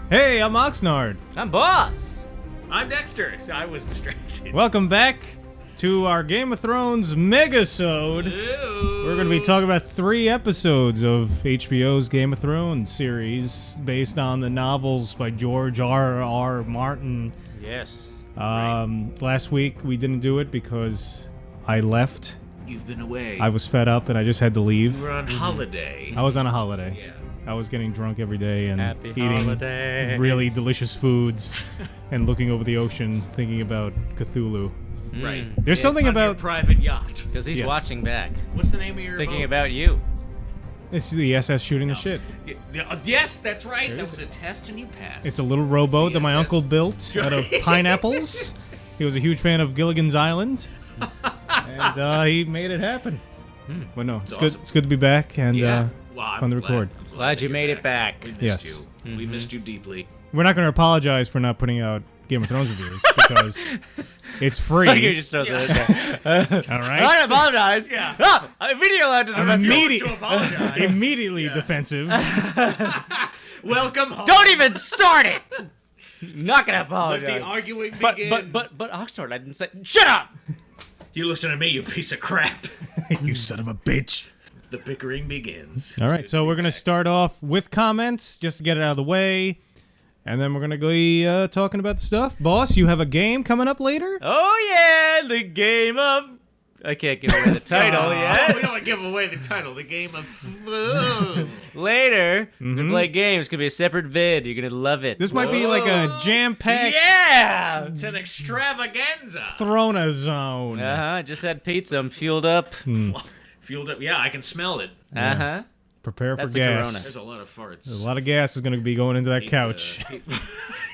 Hey, I'm Oxnard. I'm Boss. I'm Dexter. So I was distracted. Welcome back to our Game of Thrones Megasode. We're going to be talking about 3 episodes of HBO's Game of Thrones series based on the novels by George R.R. Martin. Yes. Last week we didn't do it because I left. You've been away. I was fed up and I just had to leave. You were on holiday. I was on a holiday. Yeah. I was getting drunk every day and Happy eating holidays. really delicious foods and looking over the ocean thinking about Cthulhu. Right. There's something on your about... private yacht. Because he's Yes. watching back, What's the name of your thinking boat? about you. It's the SS shooting the shit. Yes, that's right. There That is was a test and you passed. It's a little rowboat that my SS. uncle built out of pineapples. He was a huge fan of Gilligan's Island. And he made it happen. Well, no, it's good. awesome. It's good to be back and Well, I'm fun to record. Glad that you you're made it We back. missed Yes. you. We missed you deeply. We're not going to apologize for not putting out Game of Thrones reviews because it's You free. just throws it in there. All right. I apologize. Yeah. Ah, a video allowed to the I'm message. To apologize. Immediately defensive. Welcome home. Don't even start it. Not gonna Let apologize. the arguing but begin. Oxnard, I didn't say. Shut up. You listen to me, you piece of crap. You son of a bitch. The bickering begins. All right, so we're going to start off with comments just to get it out of the way. And then we're going to go talking about the stuff. Boss, you have a game coming up later? Oh yeah, the game of. I can't give away the title We yet. don't want to give away the title. The game of... Later, we play games. It's gonna be a separate vid. You're gonna love it. This might be like a jam-packed Yeah. It's an extravaganza. Throna zone. I just had pizza. I'm fueled up. Fueled up. Yeah, I can smell it. Prepare for That's the gas. There's a lot of farts. A lot of gas is going to be going into that couch.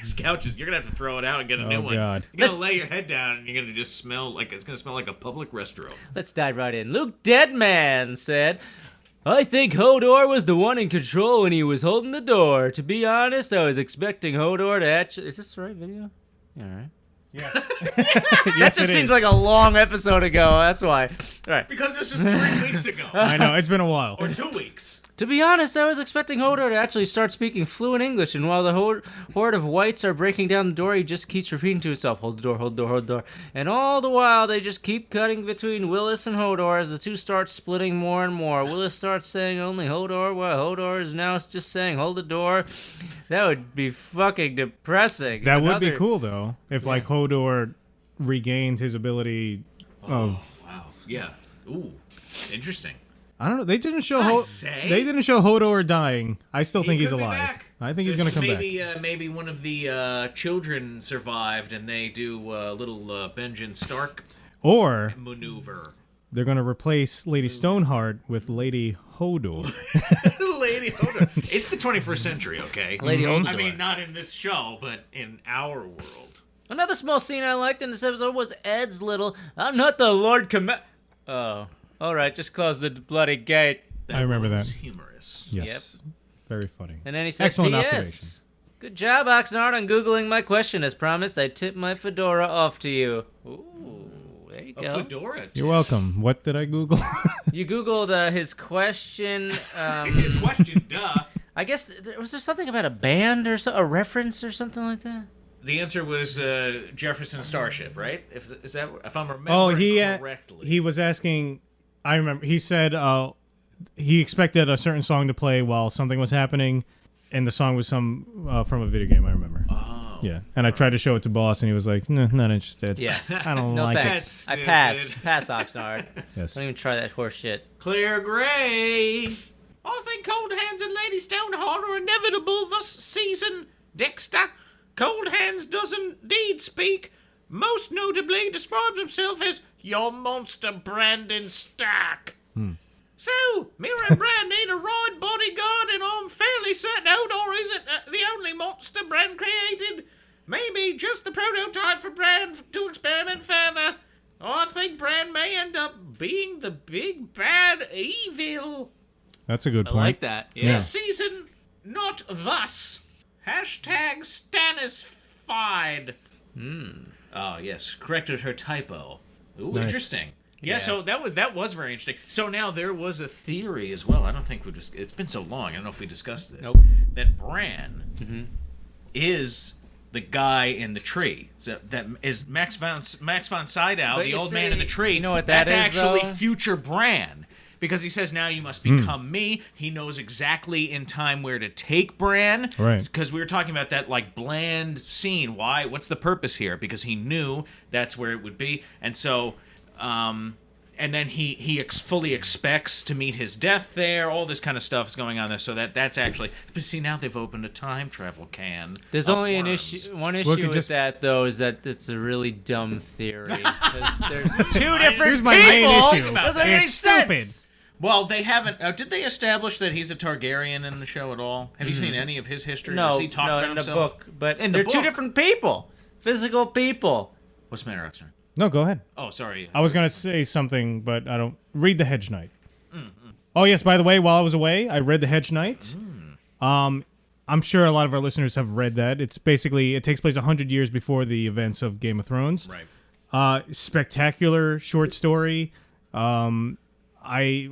These couches, you're gonna have to throw it out and get a new one. God. You're gonna lay your head down and you're gonna just smell like it's gonna smell like a public restroom. Let's dive right in. Luke Deadman said, I think Hodor was the one in control when he was holding the door. To be honest, I was expecting Hodor to actually... Is this the right video? Yeah, all right. Yes. That Yes, just it seems is. like a long episode ago. That's why. All right. Because this was 3 weeks ago. I know, it's been a while. Or 2 weeks. To be honest, I was expecting Hodor to actually start speaking fluent English, and while the horde of whites are breaking down the door, he just keeps repeating to himself, hold the door, hold the door, hold the door. And all the while, they just keep cutting between Willis and Hodor as the two start splitting more and more. Willis starts saying only Hodor, while Hodor is now just saying hold the door. That would be fucking depressing. That would be cool, though, if, like, Hodor regained his ability of... Wow. Yeah. Ooh. Interesting. I don't know. They didn't show say? Hodor dying. I still think He he's could be alive. back. I think he's going to come maybe, back. Maybe one of the children survived and they do a little Benjen Stark Or maneuver. they're going to replace Lady Stoneheart with Lady Hodor. Lady Hodor. It's the 21st century, okay? Lady Hodor. I mean, not in this show, but in our world. Another small scene I liked in this episode was Ed's little, I'm not the Lord Oh. All right, just close the bloody gate. I remember was that. humorous. Yes. Very funny. And then he said, Excellent P.S. observation. Good job, Oxnard, on Googling my question. As promised, I tip my fedora off to you. Ooh, there you A go. fedora. You're welcome. What did I Google? You Googled his question. His question, duh. I guess, was there something about a band or a reference or something like that? The answer was Jefferson Starship, right? If I'm remembering correctly. He was asking... I remember he said he expected a certain song to play while something was happening, and the song was from a video game. I remember. Oh. Yeah, and I tried to show it to Boss, and he was like, "No, not interested." Yeah. I don't No like thanks. it. I pass. Pass, Oxnard. Yes. Don't even try that horse shit. Clear Gray. I think Cold Hands and Lady Stoneheart are inevitable this season, Dexter. Cold Hands does indeed speak. Most notably describes himself as your monster Brandon Stark. So, Meera and Bran need a ride bodyguard, and I'm fairly certain Hodor isn't the only monster Bran created. Maybe just the prototype for Bran to experiment further. I think Bran may end up being the big bad evil. That's a good I point. like that. Yeah. This season, not thus. Hashtag Stannisfied. Oh, yes. Corrected her typo. Ooh, Nice. interesting. Yeah, Yeah. so that was very interesting. So now there was a theory as well. I don't think it's been so long. I don't know if we discussed this. Nope. That Bran is the guy in the tree. So that is Max von Sydow, But the you old man in the see, tree. you know what that That's is, actually though? future Bran. Because he says, now you must become me. He knows exactly in time where to take Bran. Right. Because we were talking about that, like, bland scene. Why? What's the purpose here? Because he knew that's where it would be. And so, and then he fully expects to meet his death there. All this kind of stuff is going on there. So that's actually... But see, now they've opened a time travel can. There's of only worms. one issue with that, though, is that it's a really dumb theory. 'Cause there's two different Here's my people. main issue. Doesn't make any It's stupid. sense. Well, they haven't... did they establish that he's a Targaryen in the show at all? Have you seen any of his history? No, Does he talk about in the himself? book. But In the they're two book. different people. Physical people. What's the matter, Oxnard? No, go ahead. Oh, sorry. I was gonna say something, but I don't. Read the Hedge Knight. Oh yes, by the way, while I was away, I read the Hedge Knight. I'm sure a lot of our listeners have read that. It's basically it takes place 100 years before the events of Game of Thrones. Right. Spectacular short story. I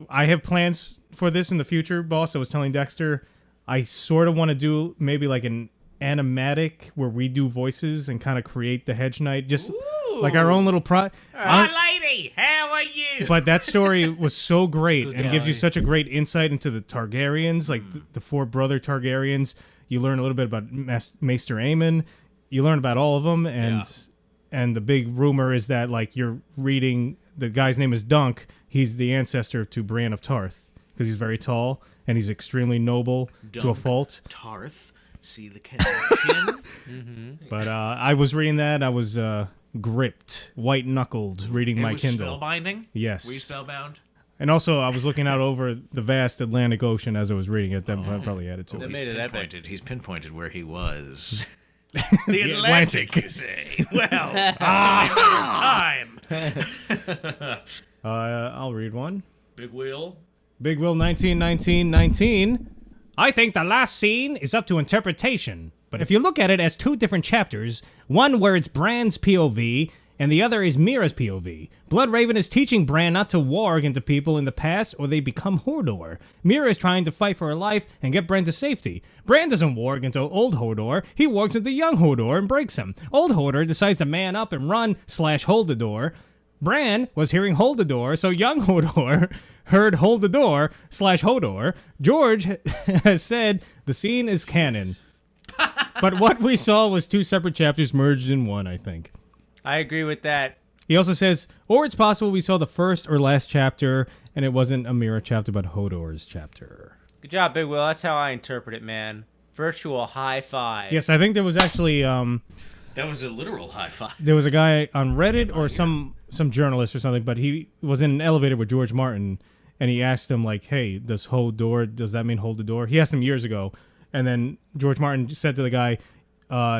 have plans for this in the future, boss. I was telling Dexter, I sort of want to do maybe like an animatic where we do voices and kind of create the Hedge Knight, just like our own little lady, how are you? But that story was so great Good and gives you guy. such a great insight into the Targaryens, like the four brother Targaryens. You learn a little bit about Maester Aemon. You learn about all of them, and the big rumor is that like you're reading the guy's name is Dunk. He's the ancestor to Bran of Tarth because he's very tall and he's extremely noble to a Dunk. fault. Tarth, see the connection? But I was reading that. I was gripped, white knuckled, reading It my was Kindle. spellbinding? Yes. Were you spellbound? And also, I was looking out over the vast Atlantic Ocean as I was reading it. That probably added to They it. made it epic. He's pinpointed where he was. the The Atlantic, Atlantic. you say? Well, time. I'll read one. Big wheel. Big Will 1919. I think the last scene is up to interpretation. But if you look at it as two different chapters, one where it's Bran's POV and the other is Meera's POV. Bloodraven is teaching Bran not to warg into people in the past or they become Hodor. Meera is trying to fight for her life and get Bran to safety. Bran doesn't warg into old Hodor, he wargs into young Hodor and breaks him. Old Hodor decides to man up and run / hold the door. Bran was hearing hold the door, so young Hodor heard hold the door / Hodor. George has said the scene is canon. But what we saw was two separate chapters merged in one, I think. I agree with that. He also says, or it's possible we saw the first or last chapter, and it wasn't a Meera chapter, but Hodor's chapter. Good job, Big Will. That's how I interpret it, man. Virtual high five. Yes, I think there was actually That was a literal high five. there was a guy on Reddit or some journalist or something, but he was in an elevator with George Martin, and he asked him like, "Hey, does that mean hold the door?" He asked him years ago, and then George Martin said to the guy,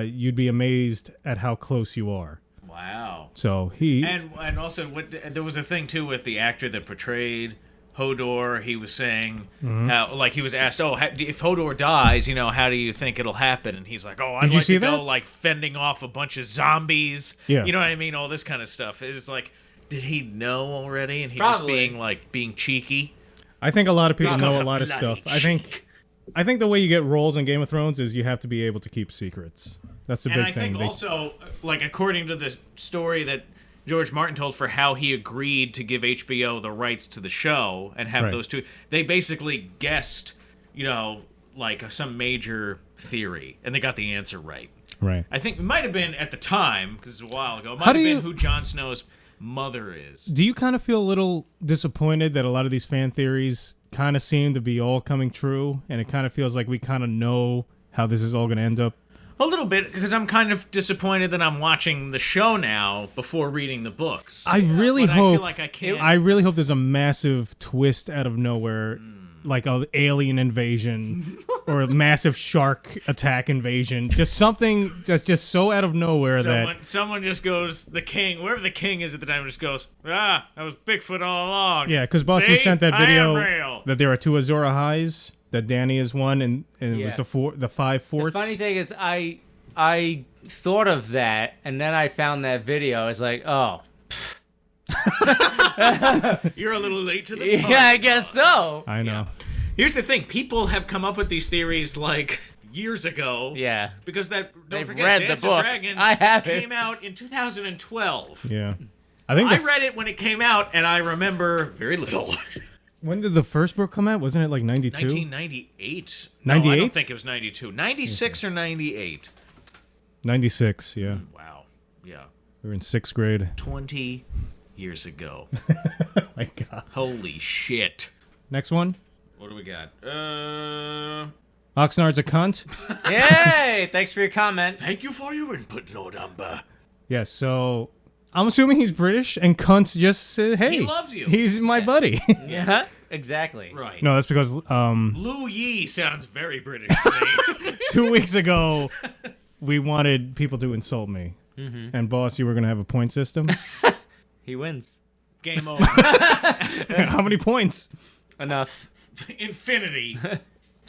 "You'd be amazed at how close you are." Wow. So he And also, there was a thing, too, with the actor that portrayed Hodor. He was saying how, like, he was asked, if Hodor dies, how do you think it'll happen? And he's like, I'd Did you like see to go, that? like, fending off a bunch of zombies. Yeah. You know what I mean? All this kind of stuff. It's like, did he know already? And he's Probably. just being cheeky? I think a lot of people Because know a of lot of bloody stuff. I think the way you get roles in Game of Thrones is you have to be able to keep secrets. That's the And big I thing. think also, like, according to the story that George Martin told for how he agreed to give HBO the rights to the show and have Right. those two, they basically guessed, like some major theory, and they got the answer right. Right. I think it might have been at the time, because it's a while ago, it might How have do been you- who Jon Snow's mother is. Do you kind of feel a little disappointed that a lot of these fan theories kind of seem to be all coming true, and it kind of feels like we kind of know how this is all going to end up? A little bit, because I'm kind of disappointed that I'm watching the show now before reading the books. I really But hope. I feel like I can't. I really hope there's a massive twist out of nowhere, like an alien invasion or a massive shark attack invasion. Just something that's just so out of nowhere that. Someone just goes, the king, whoever the king is at the time, just goes, that was Bigfoot all along. Yeah, because Boss, you See? sent that I am video real. that there are two Azor Ahais, that Dany is one, and it Yeah. was the five forts. The funny thing is, I thought of that, and then I found that video. I was like, oh, You're a little late to the party. yeah, I guess so. I know. Here's the thing. People have come up with these theories like years ago. Yeah. Because don't They've forget, read Dance the book. of Dragons I have it. came out in 2012. Yeah. I think I read it when it came out, and I remember very little. when did the first book come out? Wasn't it like 92? 1998. 98? No, I don't think it was 92. 96 or 98. 96, yeah. Wow. Yeah. We were in 6th grade. 20 years ago. Oh my god. Holy shit. Next one. What do we got? Oxnard's a cunt. Yay! Thanks for your comment. Thank you for your input, Lord Umber. Yes, so I'm assuming he's British, and cunt just said, hey. He loves you. He's my buddy. Yeah, exactly. Right. No, that's because Lou Yee sounds very British to me. 2 weeks ago, we wanted people to insult me. Mm-hmm. And boss, you were going to have a point system. He wins. Game over. How many points? Enough. Infinity.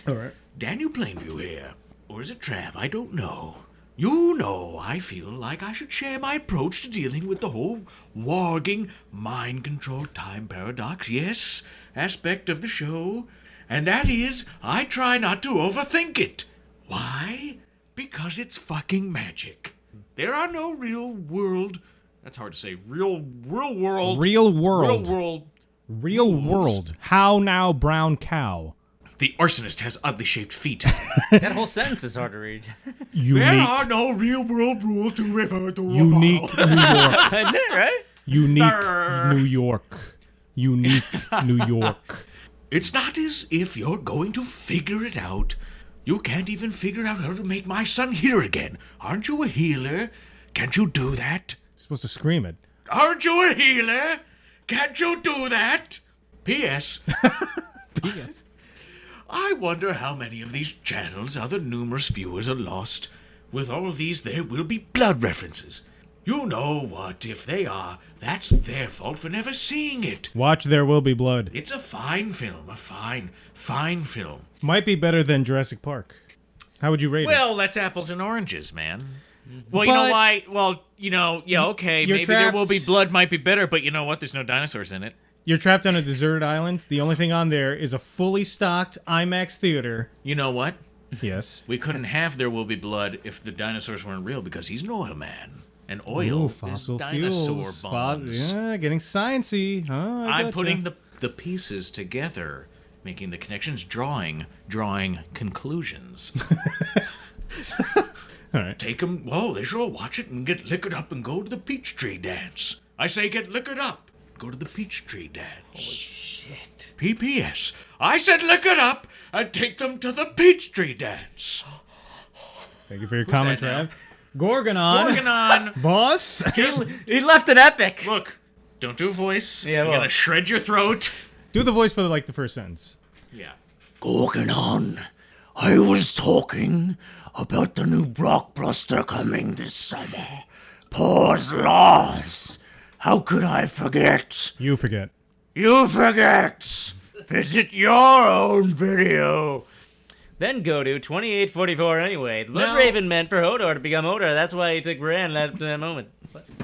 All right. Daniel Plainview here. Or is it Trav? I don't know. You know, I feel like I should share my approach to dealing with the whole warging, mind-controlled time paradox, yes, aspect of the show. And that is, I try not to overthink it. Why? Because it's fucking magic. There are no real world... That's hard to say. Real world... Real world. Real world... Real world. How now, brown cow? The arsonist has oddly shaped feet. That whole sentence is hard to read. There Unique. are no real world rules to refer to. Unique New York. Isn't it, right? Unique Brr. New York. Unique New York. It's not as if you're going to figure it out. You can't even figure out how to make my son hear again. Aren't you a healer? Can't you do that? You're supposed to scream it. Aren't you a healer? Can't you do that? P.S. P.S. I wonder how many of these channels other numerous viewers are lost. With all of these, there will be blood references. You know what, if they are, that's their fault for never seeing it. Watch There Will Be Blood. It's a fine film, a fine film. Might be better than Jurassic Park. How would you rate it? Well, that's apples and oranges, man. Well, you know But- why? Well, you know, yeah, okay, You're maybe There trapped. Will Be Blood might be better, but you know what? There's no dinosaurs in it. You're trapped on a deserted island. The only thing on there is a fully stocked IMAX theater. You know what? Yes. We couldn't have There Will Be Blood if the dinosaurs weren't real because he's an oil man. And oil Ooh, is fossil dinosaur fuels. bones. Yeah, getting sciencey. Huh? I'm putting the pieces together, making the connections, drawing conclusions. All right. Take them, whoa, they should all watch it and get liquored up and go to the peach tree dance. I say get liquored up. Go to the peach tree dance. Holy Shit. PPS. I said liquored up and take them to the peach tree dance. Thank you for your comment, that now? Trav. Gorgonon. Organon. Boss. He left an epic. Look, don't do a voice. Yeah, I'm well. gonna shred your throat. Do the voice for the first sentence. Yeah. Gorgonon, I was talking about the new blockbuster coming this summer. Paws Laws. How could I forget? You forget. You forget. Visit your own video. Then go to 2844 anyway. Bloodraven meant for Hodor to become Hodor. That's why he took Bran at that moment.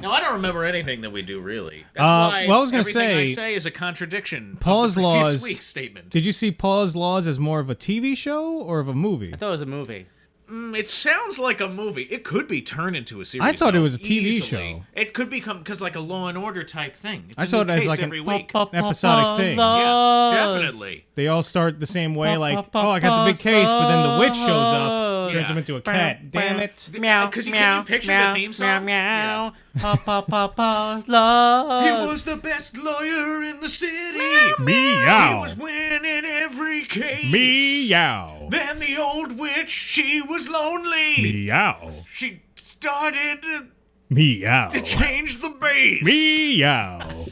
No, I don't remember anything that we do really. That's why well, I was gonna everything I say- say is a contradiction. Paws of the previous Laws- week's statement. Did you see Paws Laws as more of a TV show or of a movie? I thought it was a movie. It sounds like a movie. It could be turned into a series. I thought it though, was a TV easily. show. It could become because like a Law and Order type thing. It's I a saw new it as case like every an week. episodic thing. Yeah, definitely. They all start the same way, like, oh, I got the big case, but then the witch shows up, turns Yeah. him into a cat. Damn it. Meow, Because you meow, can picture meow, the theme song. meow, meow. Paws He Laws. was the best lawyer in the city. He Meow. was winning every case. Meow. Then the old witch, she was lonely. Meow. She started Meow. to change the base. Meow.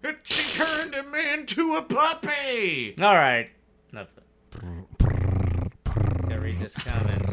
And she turned him into a puppy. All right. Enough. Gotta read this comment.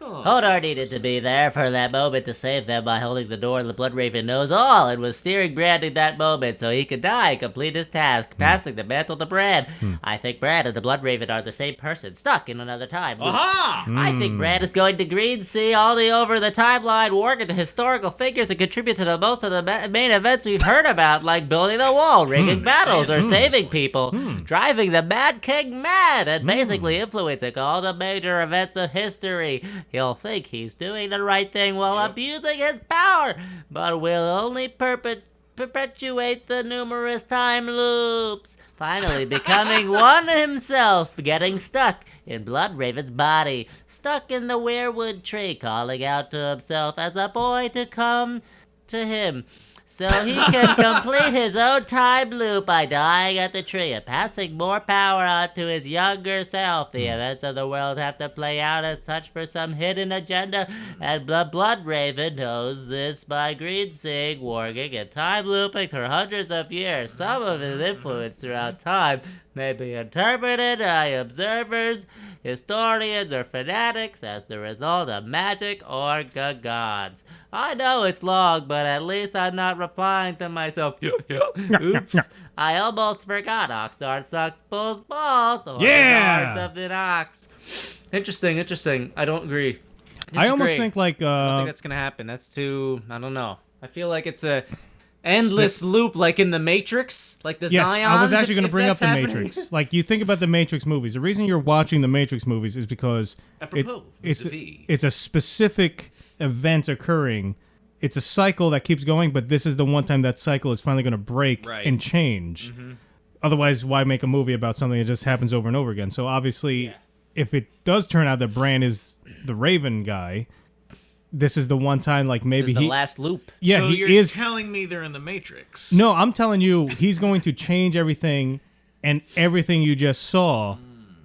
Hodor needed to be there for that moment to save them by holding the door. The Bloodraven knows all and was steering Bran in that moment so he could die and complete his task, passing the mantle to Bran. I think Bran and the Bloodraven are the same person, stuck in another time. Aha! I think Bran is going to Green Sea all the over the timeline, work at the historical figures and contribute to most of the main events we've heard about, like building the wall, rigging battles, or saving people, driving the Mad King mad, and basically influencing all the major events of history. He'll think he's doing the right thing while abusing his power, but will only perpetuate the numerous time loops, finally becoming one himself, getting stuck in Bloodraven's body, stuck in the weirwood tree, calling out to himself as a boy to come to him, so he can complete his own time loop by dying at the tree and passing more power on to his younger self. The events of the world have to play out as such for some hidden agenda, and the Bloodraven knows this by green-seeing, working, and time looping for hundreds of years. Some of his influence throughout time may be interpreted by observers, historians, or fanatics as the result of magic or gods. I know it's long, but at least I'm not replying to myself. Oops. I almost forgot. Oxnard sucks bulls balls. Or Yeah! the hearts of the ox. Interesting. I don't agree. I almost Disagree. think like I don't think that's gonna happen. That's too. I don't know. I feel like it's a endless loop, like in the Matrix, like the yes, Zions. I was actually going to if bring up that's the happening. Matrix. Like, you think about the Matrix movies. The reason you're watching the Matrix movies is because Apropos, it's vis-a-vis. it's a specific event occurring. It's a cycle that keeps going, but this is the one time that cycle is finally going to break Right. and change. Otherwise, why make a movie about something that just happens over and over again? So obviously, if it does turn out that Bran is the Raven guy, this is the one time, like, maybe This is the he... last loop. Yeah, So he you're is... telling me they're in the Matrix? No, I'm telling you, he's going to change everything, and everything you just saw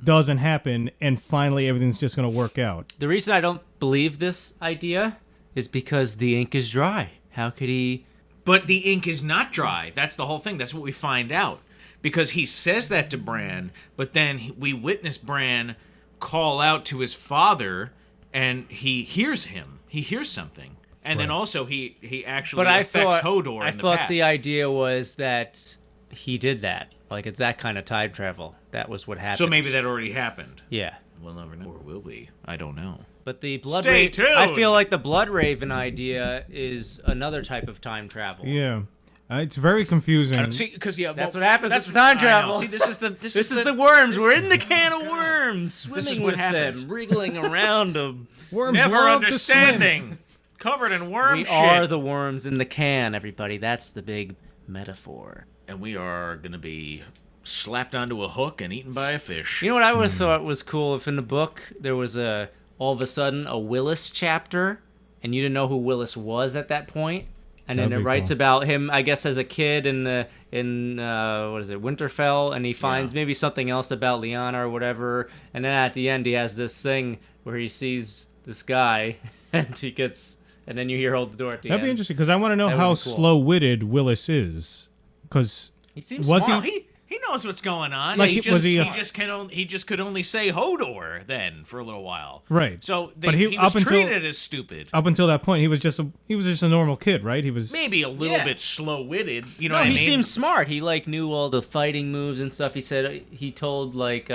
doesn't happen, and finally everything's just going to work out. The reason I don't believe this idea is because the ink is dry. How could he? But the ink is not dry. That's the whole thing. That's what we find out. Because he says that to Bran, but then we witness Bran call out to his father, and he hears him. He hears something. And then also he actually affects Hodor I in the thought past. the idea was that he did that. Like, it's that kind of time travel. That was what happened. So maybe that already happened. Yeah. We'll never know. Or will we? I don't know. But the blood Stay Raven, I tuned. feel like the Bloodraven idea is another type of time travel. Yeah. It's very confusing. See, because That's what happens that's with time I know. travel. See, this is the This is the worms. We're in the can of worms, This is swimming what with happens. them, wriggling around them. Worms never love to swim. understanding. Covered in worm We shit. are the worms in the can, everybody. That's the big metaphor. And we are gonna be slapped onto a hook and eaten by a fish. You know what I would have thought was cool if in the book there was all of a sudden a Willis chapter, and you didn't know who Willis was at that point, and then That'd it be writes cool. about him, I guess, as a kid in what is it, Winterfell, and he finds maybe something else about Lyanna or whatever, and then at the end he has this thing where he sees this guy, and he gets, and then you hear hold the door at the That'd end. be interesting, because I want to know That how would be cool. slow-witted Willis is. Because He seems was smart. He knows what's going on. Like, he was just, he a- he just could only say Hodor then for a little while. Right. So But he he- was up until- treated as stupid. up until that point, he was just a normal kid, right? He was... Maybe a little Yeah. bit slow-witted. You know No, what I he mean? seems smart. He like knew all the fighting moves and stuff. He said he told like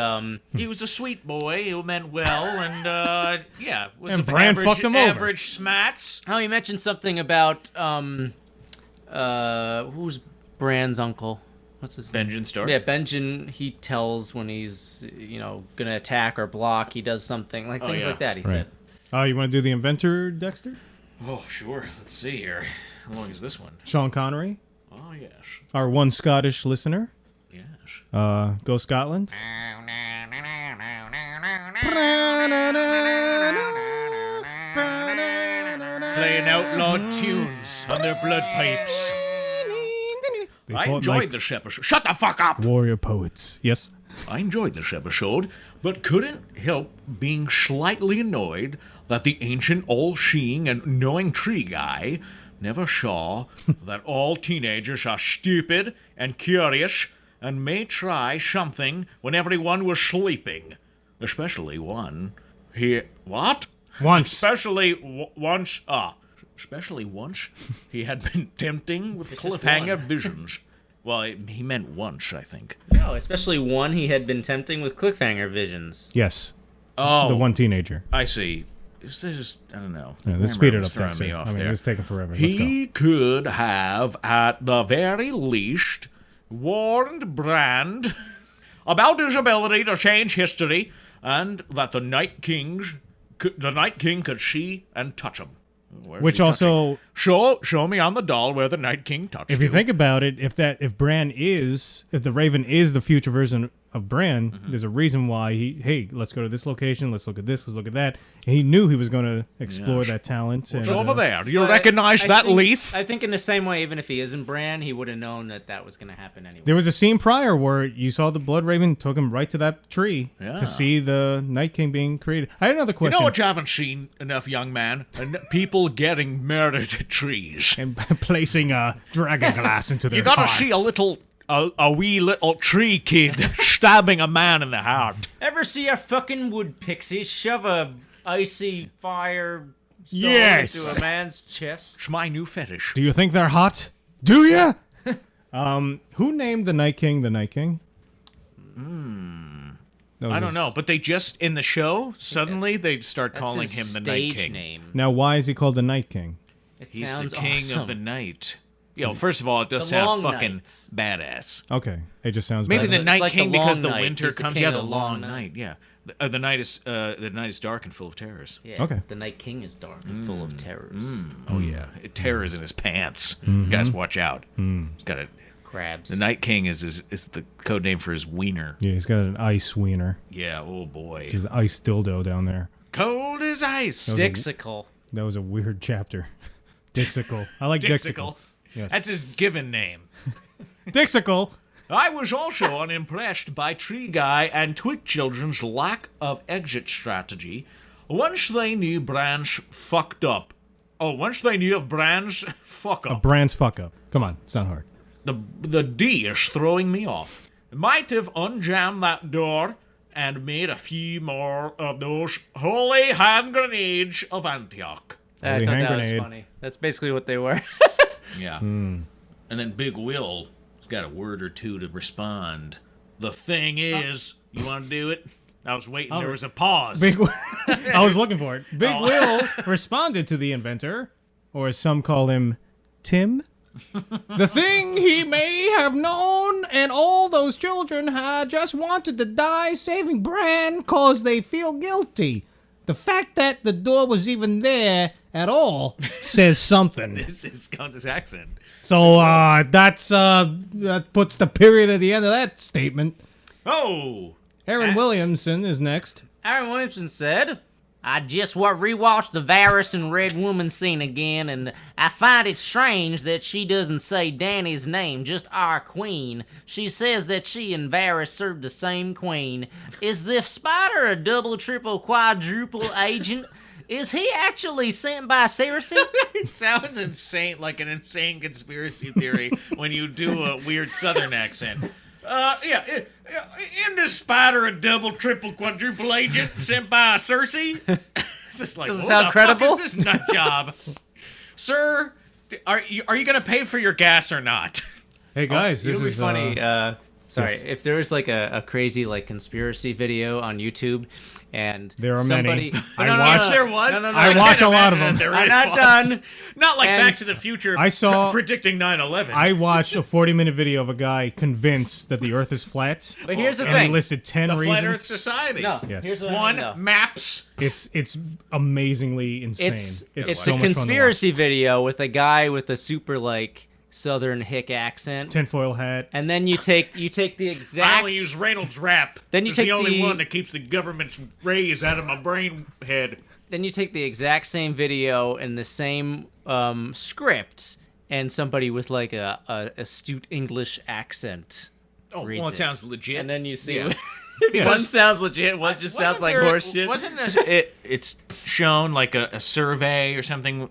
He was a sweet boy who meant well, and yeah, was And an Bran average, fucked him over. average smats. Oh, he mentioned something about who's Bran's uncle? What's his name? Benjen Stark. Yeah, Benjen. He tells when he's gonna attack or block. He does something like things yeah. like that. He Right. said. Oh, you want to do the inventor, Dexter? Oh, sure. Let's see here. How long is this one? Sean Connery, Oh, yes. our one Scottish listener. Yes. Go Scotland. Playing outlaw tunes on their blood pipes. They I fought enjoyed like this episode. Shut the fuck up! warrior poets. Yes. I enjoyed this episode, but couldn't help being slightly annoyed that the ancient, all-seeing, and knowing tree guy never saw that all teenagers are stupid and curious and may try something when everyone was sleeping. Especially one. What? Once. Especially once he had been tempting with cliffhanger visions. Well, he meant once, I think. No, especially one he had been tempting with cliffhanger visions. Yes. Oh, The one teenager. I see. This is, I don't know. Yeah, let's speed it up, Throwing Dexter. me off I mean, there. it's taking forever. Let's go. He could have, at the very least, warned Bran about his ability to change history, and that the Night King could see and touch him. Where's Which he touching? also, show me on the doll where the Night King touched if you think about it, if the Raven is the future version of Bran, there's a reason why let's go to this location, let's look at this, let's look at that. And he knew he was going to explore that talent. What's and, over there? Do you But recognize I that think- leaf? I think in the same way, even if he isn't Bran, he would have known that was going to happen anyway. There was a scene prior where you saw the Blood Raven took him right to that tree Yeah. to see the Night King being created. I had another You question. know what you haven't seen enough, young man? People getting murdered at trees. And placing a dragon glass into their You gotta heart. see a wee little tree kid stabbing a man in the heart. Ever see a fucking wood pixie shove a icy fire stone Yes. into a man's chest? It's my new fetish. Do you think they're hot? Do ya? Who named the Night King the Night King? I don't know, but they just, in the show, suddenly they'd start That's calling his him the stage Night King. name. Now, why is he called the Night King? It He's the sounds king awesome. of the night. First of all, it does The sound long fucking night. badass. Okay, it just sounds Maybe bad. the It's Night like the King because long the night. winter He's the comes. king Yeah, of the the long long night. Yeah, the night is dark and full of terrors. Yeah, Okay. The Night King is dark and full of terrors. Oh yeah, terrors in his pants. Mm-hmm. Guys, watch out. He's got a. Crabs. The Night King is the code name for his wiener. Yeah, he's got an ice wiener. Yeah. Oh boy. He's an ice dildo down there. Cold as ice. Dixicle. That was a weird chapter. Dixicle. I like Dixicle. Yes. That's his given name. Dixicle. I was also unimpressed by Tree Guy and Twig Children's lack of exit strategy once they knew Bran's fucked up. Oh, once they knew of Bran's fuck A up. Brand's fuck up. Come on, it's not hard. The D is throwing me off. Might have unjammed that door and made a few more of those holy hand grenades of Antioch. I Holy thought hand that was grenade. funny. That's basically what they were. Yeah. And then Big Will's got a word or two to respond. The thing is, you want to do it? I was waiting. There was a pause. Big I was looking for it. Big Oh. Will responded to the inventor, or as some call him, Tim. The thing he may have known, and all those children had just wanted to die saving Bran cause they feel guilty. The fact that the door was even there at all says something. This is Countess accent. So that puts the period at the end of that statement. Oh! Aaron Williamson is next. Aaron Williamson said, I just rewatched the Varys and Red Woman scene again, and I find it strange that she doesn't say Dany's name, just our queen. She says that she and Varys served the same queen. Is the spider a double, triple, quadruple agent? Is he actually sent by Cersei? It sounds insane, like an insane conspiracy theory when you do a weird southern accent. In the spider, a double, triple, quadruple agent sent by Cersei. It's just like, Does it what sound the credible? Fuck is this nut job, sir? Are you gonna pay for your gas or not? Hey guys, It this would be is funny. Sorry, yes. if there was like a crazy like conspiracy video on YouTube, and There are somebody, many. No, I no, no, watch- no, There was. No, no, no, I no, watch no, a lot of Imagine them. there I'm is not one. done. Not like And Back to the Future. I saw- predicting 9/11. I watched a 40-minute video of a guy convinced that the Earth is flat. But here's the and he thing. listed 10 the Flat Earth reasons. Society. No, Yes. here's what I One, know. maps. It's amazingly insane. It's so a much conspiracy video with a guy with a super like Southern hick accent, fun to watch. Tinfoil hat. and then you take the I exact. only use Reynolds Wrap. Then you it's take the only the- one that keeps the government's rays out of my brain head. Then you take the exact same video and the same script, and somebody with like a astute English accent. Oh, reads well, it sounds legit. And then you see Yeah. one sounds legit, one just sounds like horseshit. Wasn't it's shown like a survey or something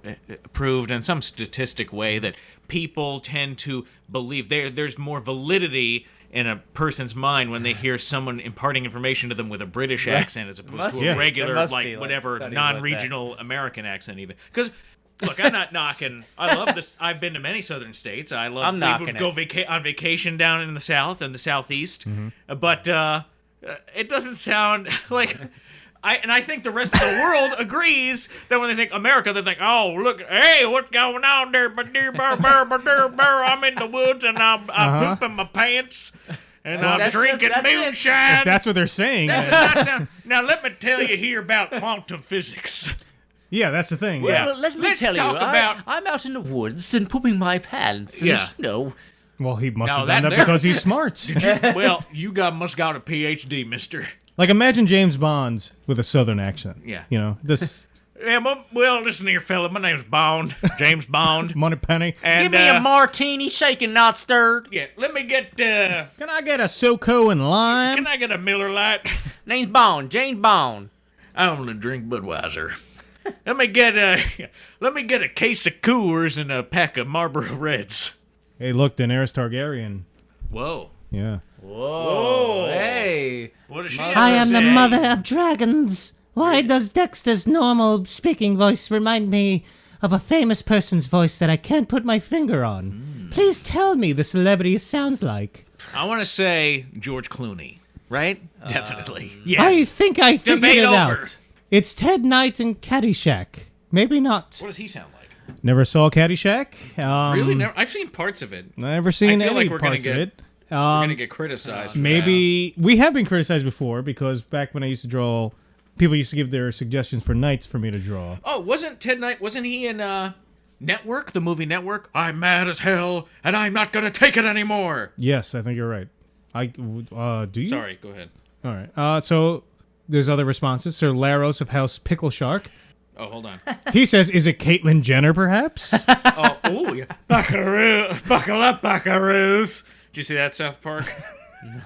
proved in some statistic way that people tend to believe there's more validity in a person's mind when they hear someone imparting information to them with a British accent as opposed to a regular, There must like, be, like, whatever, studies non-regional American accent even. Because, look, I'm not knocking. I love this. I've been to many southern states. I love I'm knocking go on vacation down in the south and the southeast. But it doesn't sound like... I think the rest of the world agrees that when they think America, they think, oh, look, hey, what's going on there? I'm in the woods and I'm pooping my pants and I'm drinking moonshine. If that's what they're saying. That does not sound... Now, let me tell you here about quantum physics. Yeah, that's the thing. Yeah. Well, let me Let's tell you, talk about- I'm out in the woods and pooping my pants. And, Yeah. you know, Well, he must Now, have done that that there- because he's smart. Well, you must got a PhD, mister. Like, imagine James Bond with a southern accent. Yeah. You know, this Yeah, well, listen here, fella. My name's Bond, James Bond. Moneypenny. And, give me a martini, shaken, not stirred. yeah, let me get, Can I get a SoCo and lime? can I get a Miller Lite? Name's Bond, James Bond. I want to drink Budweiser. Let me get a case of Coors and a pack of Marlboro Reds. Hey, look, Daenerys Targaryen. Whoa. Yeah. Whoa. Hey. What is she? I am the mother of dragons. Why does Dexter's normal speaking voice remind me of a famous person's voice that I can't put my finger on? Please tell me the celebrity sounds like. I want to say George Clooney, right? Definitely. I Yes. think I figured Debate it over. out. It's Ted Knight and Caddyshack. Maybe not. What does he sound like? Never saw Caddyshack. Really? Never. I've seen parts of it. Never seen I feel any like we're gonna parts of get- it. We're gonna get criticized. For Maybe we have been criticized before because back when I used to draw, people used to give their suggestions for knights for me to draw. that. Oh, wasn't Ted Knight? Wasn't he in Network? The movie Network. I'm mad as hell, and I'm not gonna take it anymore. Yes, I think you're right. Do you? Sorry. Go ahead. All right. So there's other responses. Sir Laros of House Pickle Shark. Oh, hold on. He says, "Is it Caitlyn Jenner, perhaps?" Oh, yeah. Buckaroo, buckle up, buckaroos. Did you see that, South Park?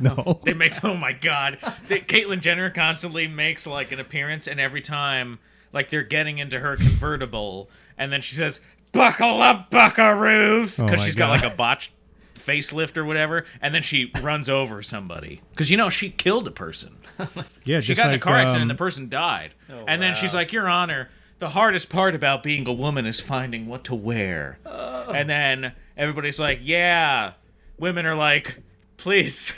No. They make, oh my god. Caitlyn Jenner constantly makes like an appearance, and every time, like they're getting into her convertible, and then she says, buckle up, buckaroos. Oh Because my she's God. got like a botched facelift or whatever, and then she runs over somebody. Because, she killed a person. Yeah, She just got in a like, car accident and the person died. And then she's like, Your Honor, the hardest part about being a woman is finding what to wear. And then everybody's like, yeah. Women are like, please,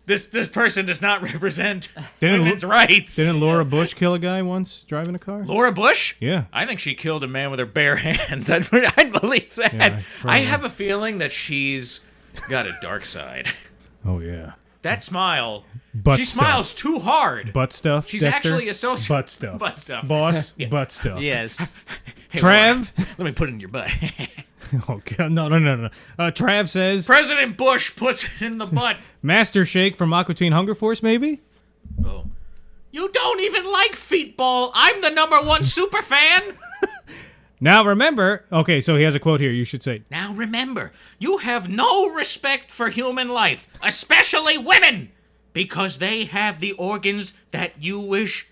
this person does not represent women's rights. Didn't Laura Bush kill a guy once driving a car? Laura Bush? Yeah. I think she killed a man with her bare hands. I'd believe that. Yeah, I probably. have a feeling that she's got a dark side. Oh yeah. That smile. Butt she stuff. smiles too hard. Butt stuff. She's Dexter? actually a soci- butt stuff. Butt stuff. Boss. Butt stuff. Yes. Hey, Trav. Laura, let me put it in your butt. Oh god, no. Trav says, President Bush puts it in the butt. Master Shake from Aqua Teen Hunger Force, maybe. Oh. You don't even like feetball. I'm the #1 super fan. Now remember. Okay, so he has a quote here. You should say. Now remember, you have no respect for human life, especially women, because they have the organs that you wish,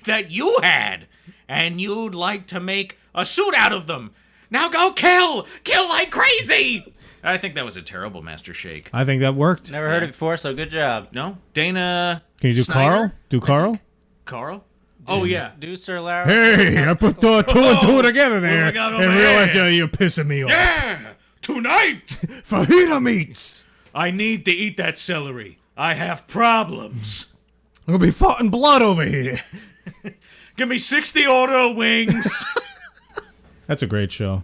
that you had, and you'd like to make a suit out of them. Now go kill like crazy. I think that was a terrible Master Shake. I think that worked. Never heard it before, so good job. No, Dana. Can you do Snyder? Carl? Do Carl? Carl? Oh yeah. Do Sir Lara. Hey, I put two and two together there we got and over realized here? you're pissing me off. Yeah. Tonight, Fajita meats. I need to eat that celery. I have problems. I'm gonna be fighting blood over here. Give me 60 order wings. That's a great show.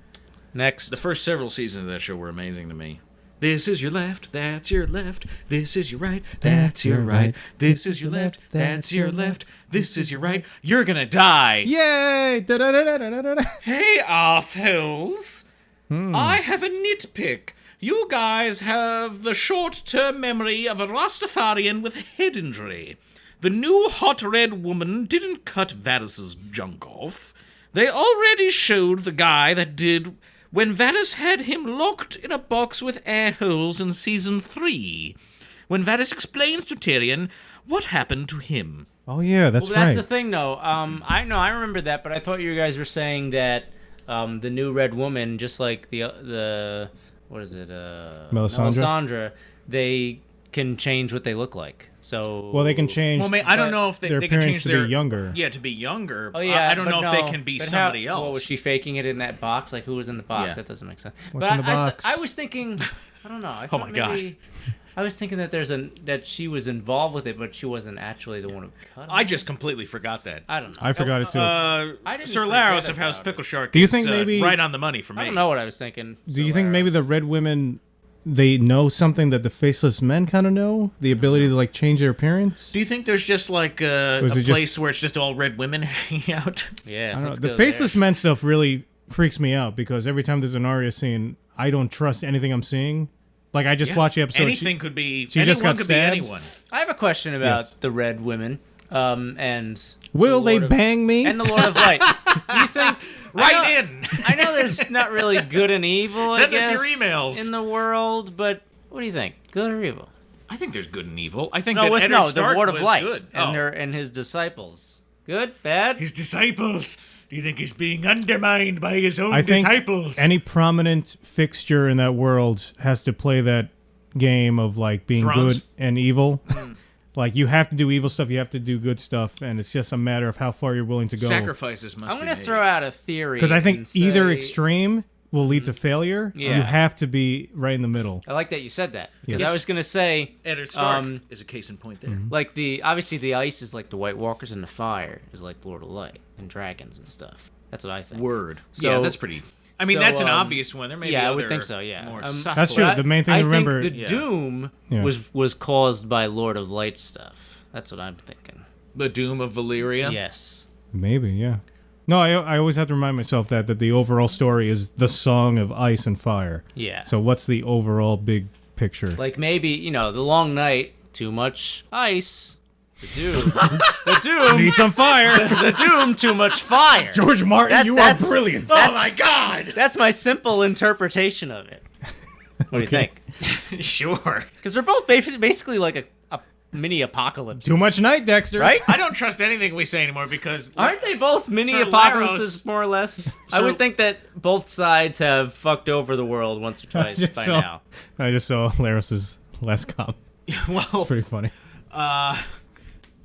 Next. The first several seasons of that show were amazing to me. This is your left, that's your left. This is your right, that's your right. This is your left, that's your left. This is your right. You're gonna die. Yay! Da-da-da-da-da-da-da. Hey, assholes. I have a nitpick. You guys have the short-term memory of a Rastafarian with a head injury. The new hot red woman didn't cut Varys's junk off. They already showed the guy that did when Varys had him locked in a box with air holes in Season 3. When Varys explains to Tyrion what happened to him. Oh yeah, that's Well, that's right. the thing, though. I remember that, but I thought you guys were saying that the new Red Woman, just like the what is it? Melisandre? Melisandre, they can change what they look like. So Well, they can change. Well, I don't know if their they can appearance change to their be younger. Yeah, to be younger. Oh yeah, I don't know if they can be somebody else. What was she faking it in that box? Like who was in the box? Yeah. That doesn't make sense. What's but in the box? I was thinking, I don't know. I Oh my gosh. I was thinking that that she was involved with it, but she wasn't actually the one who cut it. I just completely forgot that. I don't know. I forgot it too. I didn't Sir forget Laros of House about it. Pickleshark Do you is, think maybe- right on the money for me. I don't know what I was thinking. Do you think maybe the Red Women, they know something that the Faceless Men kind of know? The ability to like change their appearance? Do you think there's just like a Was it place just- where it's just all red women hanging out? Yeah, I don't know. let's The go Faceless there. Men stuff really freaks me out because every time there's an Arya scene, I don't trust anything I'm seeing. Like I just Yeah. watched the episode. Anything could be. she just anyone got could stabbed? be anyone. I have a question about Yes. the Red Women, and Will the they Lord of- bang me? and the Lord of Light. Do you think? Right in. I know there's not really good and evil. Send I us guess, your emails. in the world, but what do you think? Good or evil? I think there's good and evil. I think No, that with Eddard the Stark Lord of was Light good. and Oh. and his disciples. Good, bad. His disciples. Do you think he's being undermined by his own I think disciples? any prominent fixture in that world has to play that game of like being Thrones? good and evil. Like you have to do evil stuff, you have to do good stuff, and it's just a matter of how far you're willing to go. Sacrifices must I'm be going to made. throw out a theory. Because I think and either say- extreme will lead to failure. Yeah. You have to be right in the middle. I like that you said that because Yes. I was going to say Eddard Stark Um, is a case in point there. like obviously the ice is like the White Walkers and the fire is like Lord of Light and dragons and stuff. That's what I think. Word. So- yeah, that's pretty. I mean, so, that's an obvious one. There may be yeah, I other would think so. Yeah, more That's subtle- true. but The main thing to I remember- think the Yeah. doom Yeah. was caused by Lord of Light stuff. That's what I'm thinking. The doom of Valyria. Yes. Maybe, yeah. No, I always have to remind myself that the overall story is the song of ice and fire. Yeah. So what's the overall big picture? Like maybe the long night, too much ice. The doom. The doom. Need some fire. The doom, too much fire. George Martin, That- you are that's- brilliant. Oh my God! That's my simple interpretation of it. What do you think? Sure. Because they're both basically like a mini apocalypse. Too much night, Dexter. Right? I don't trust anything we say anymore because Aren't they both mini Sir apocalypses, Laros- more or less? I Sir- would think that both sides have fucked over the world once or twice by now. I just saw Laros's last comment. well, It's pretty funny.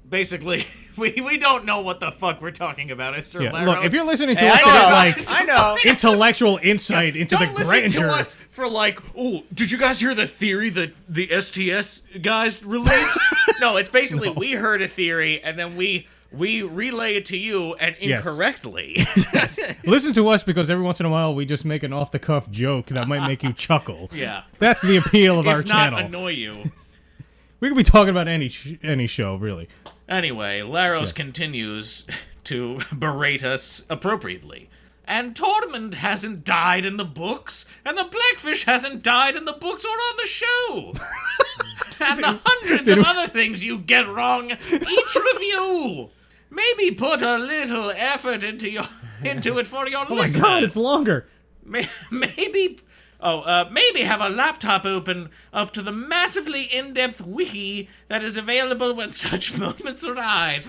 basically, we don't know what the fuck we're talking about. It's Sir Yeah. Laros. Look, if you're listening to Hey, us I for know. like I know. intellectual insight into don't the listen grandeur. to us for like, oh, did you guys hear the theory that the STS guys released? No, it's basically we heard a theory and then we relay it to you and Yes. incorrectly. Listen to us because every once in a while we just make an off-the-cuff joke that might make you chuckle. Yeah. That's the appeal of our If not, channel. annoy you. We could be talking about any show, really. Anyway, Laros continues to berate us appropriately. And Tormund hasn't died in the books, and the Blackfish hasn't died in the books or on the show. And the hundreds of other things you get wrong each review. Maybe put a little effort into it for your Oh my listeners. god, it's longer. Maybe have a laptop open up to the massively in-depth wiki that is available when such moments arise.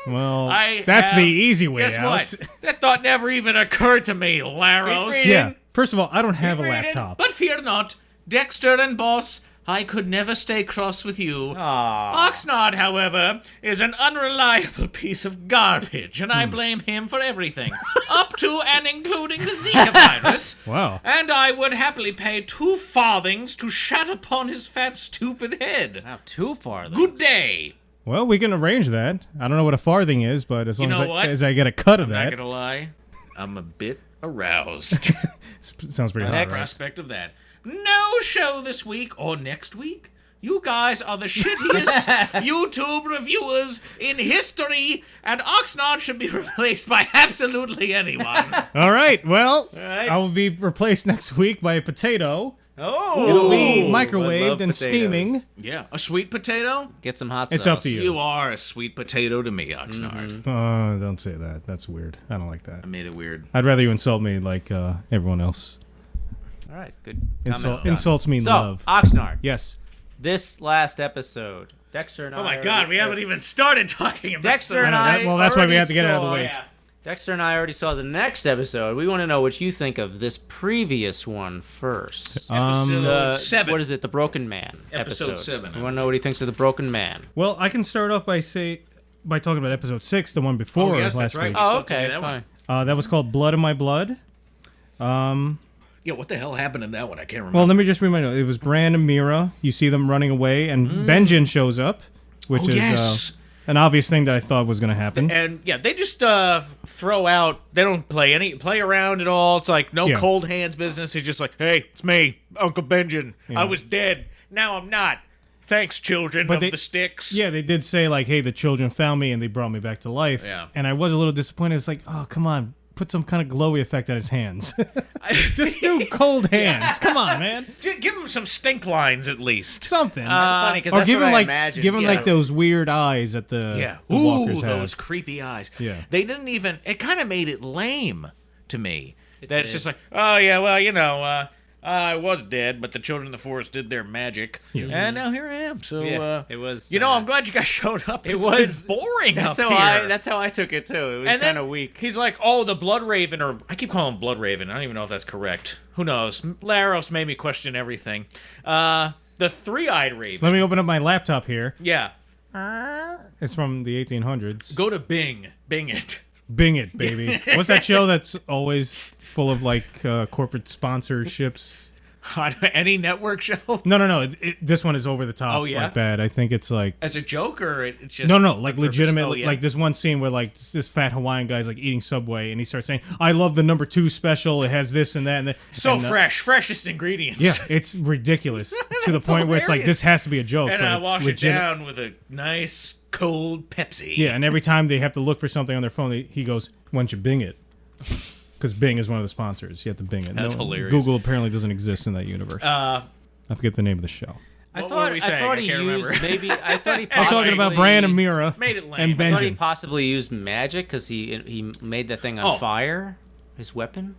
Well, I that's have- the easy way Guess out. what? That thought never even occurred to me, Laros. Yeah. First of all, I don't have a Reading, laptop. But fear not, Dexter and Boss, I could never stay cross with you. Aww. Oxnard, however, is an unreliable piece of garbage, and I blame him for everything, up to and including the Zika virus. Wow. And I would happily pay 2 farthings to shat upon his fat, stupid head. Not too far, though. Good day. Well, we can arrange that. I don't know what a farthing is, but as long know as, what? as I get a cut of Not that, gonna lie, I'm a bit aroused. sounds pretty hot, Next. right? Prospect of that. No show this week or next week. You guys are the shittiest YouTube reviewers in history, and Oxnard should be replaced by absolutely anyone. All right. Well, right. I will be replaced next week by a potato. Oh, It'll be I love microwaved and potatoes. steaming. Yeah, a sweet potato? Get some hot It's sauce. up to you. You are a sweet potato to me, Oxnard. Oh, don't say that. That's weird. I don't like that. I made it weird. I'd rather you insult me like everyone else. All right, good. Comments done. Insults mean So, love. Oxnard, Yes. this last episode, Dexter and I. Oh my god, we haven't even started talking about Dexter the- and I. well, that's why we already have to get it out of the saw way. Yeah. Dexter and I already saw the next episode. We want to know what you think of this previous one first. Episode 7. What is it? The Broken Man Episode 7. We want to know what he thinks of the Broken Man. Well, I can start off by talking about episode 6, the one before yes, last that's right. week. Oh, Oh, okay, okay, that one. fine. That was called Blood of My Blood. Yeah, what the hell happened in that one? I can't remember. Well, let me just remind you. It was Bran and Meera. You see them running away, and Benjen shows up, which is yes. an obvious thing that I thought was going to happen. And yeah, they just throw out. They don't play around at all. It's like no Yeah. cold hands business. It's just like, hey, it's me, Uncle Benjen. Yeah. I was dead. Now I'm not. Thanks, children But of they- the sticks. Yeah, they did say, like, hey, the children found me, and they brought me back to life. Yeah. And I was a little disappointed. It's like, oh, come on. Put some kind of glowy effect on his hands. Just do cold hands. Come on, man. Give him some stink lines at least. Something. That's funny because or that's give what him I like imagined. give him Yeah. like those weird eyes that the Yeah. the Ooh, walkers those have. creepy eyes. Yeah. They didn't even. It kind of made it lame to me. That it's did. just like, oh yeah, well, you know, I was dead, but the children of the forest did their magic, and now here I am. So, Yeah, it was. you know, I'm glad you guys showed up. It's was- been boring That's up how here. That's how I took it too. It was And then kind of weak. He's like, oh, the Blood Raven, or I keep calling him Blood Raven. I don't even know if that's correct. Who knows? Laros made me question everything. The Three-Eyed Raven. Let me open up my laptop here. Yeah. It's from the 1800s. Go to Bing. Bing it. Bing it, baby. What's that show that's always full of like corporate sponsorships? On any network show? No. This one is over the top. Oh, yeah? Like bad. I think it's like As a joke, or it's just... no, purpose? like legitimate. Oh, yeah. Like this one scene where like this fat Hawaiian guy's like eating Subway, and he starts saying, "I love the number 2 special. It has this and that." And So and, fresh. Freshest ingredients. Yeah, it's ridiculous to the point where it's like hilarious. this has to be a joke. And but I it's wash it legit- down with a nice, cold Pepsi. Yeah, and every time they have to look for something on their phone, he goes, "Why don't you Bing it?" Because Bing is one of the sponsors. You have to Bing it. That's hilarious. Google apparently doesn't exist in that universe. I forget the name of the show. What were we saying? thought I he can't used remember. maybe. I thought he I was talking about Bran and Meera Made it lame. and I thought he Benjen. possibly used magic because he made that thing on Oh. fire. His weapon.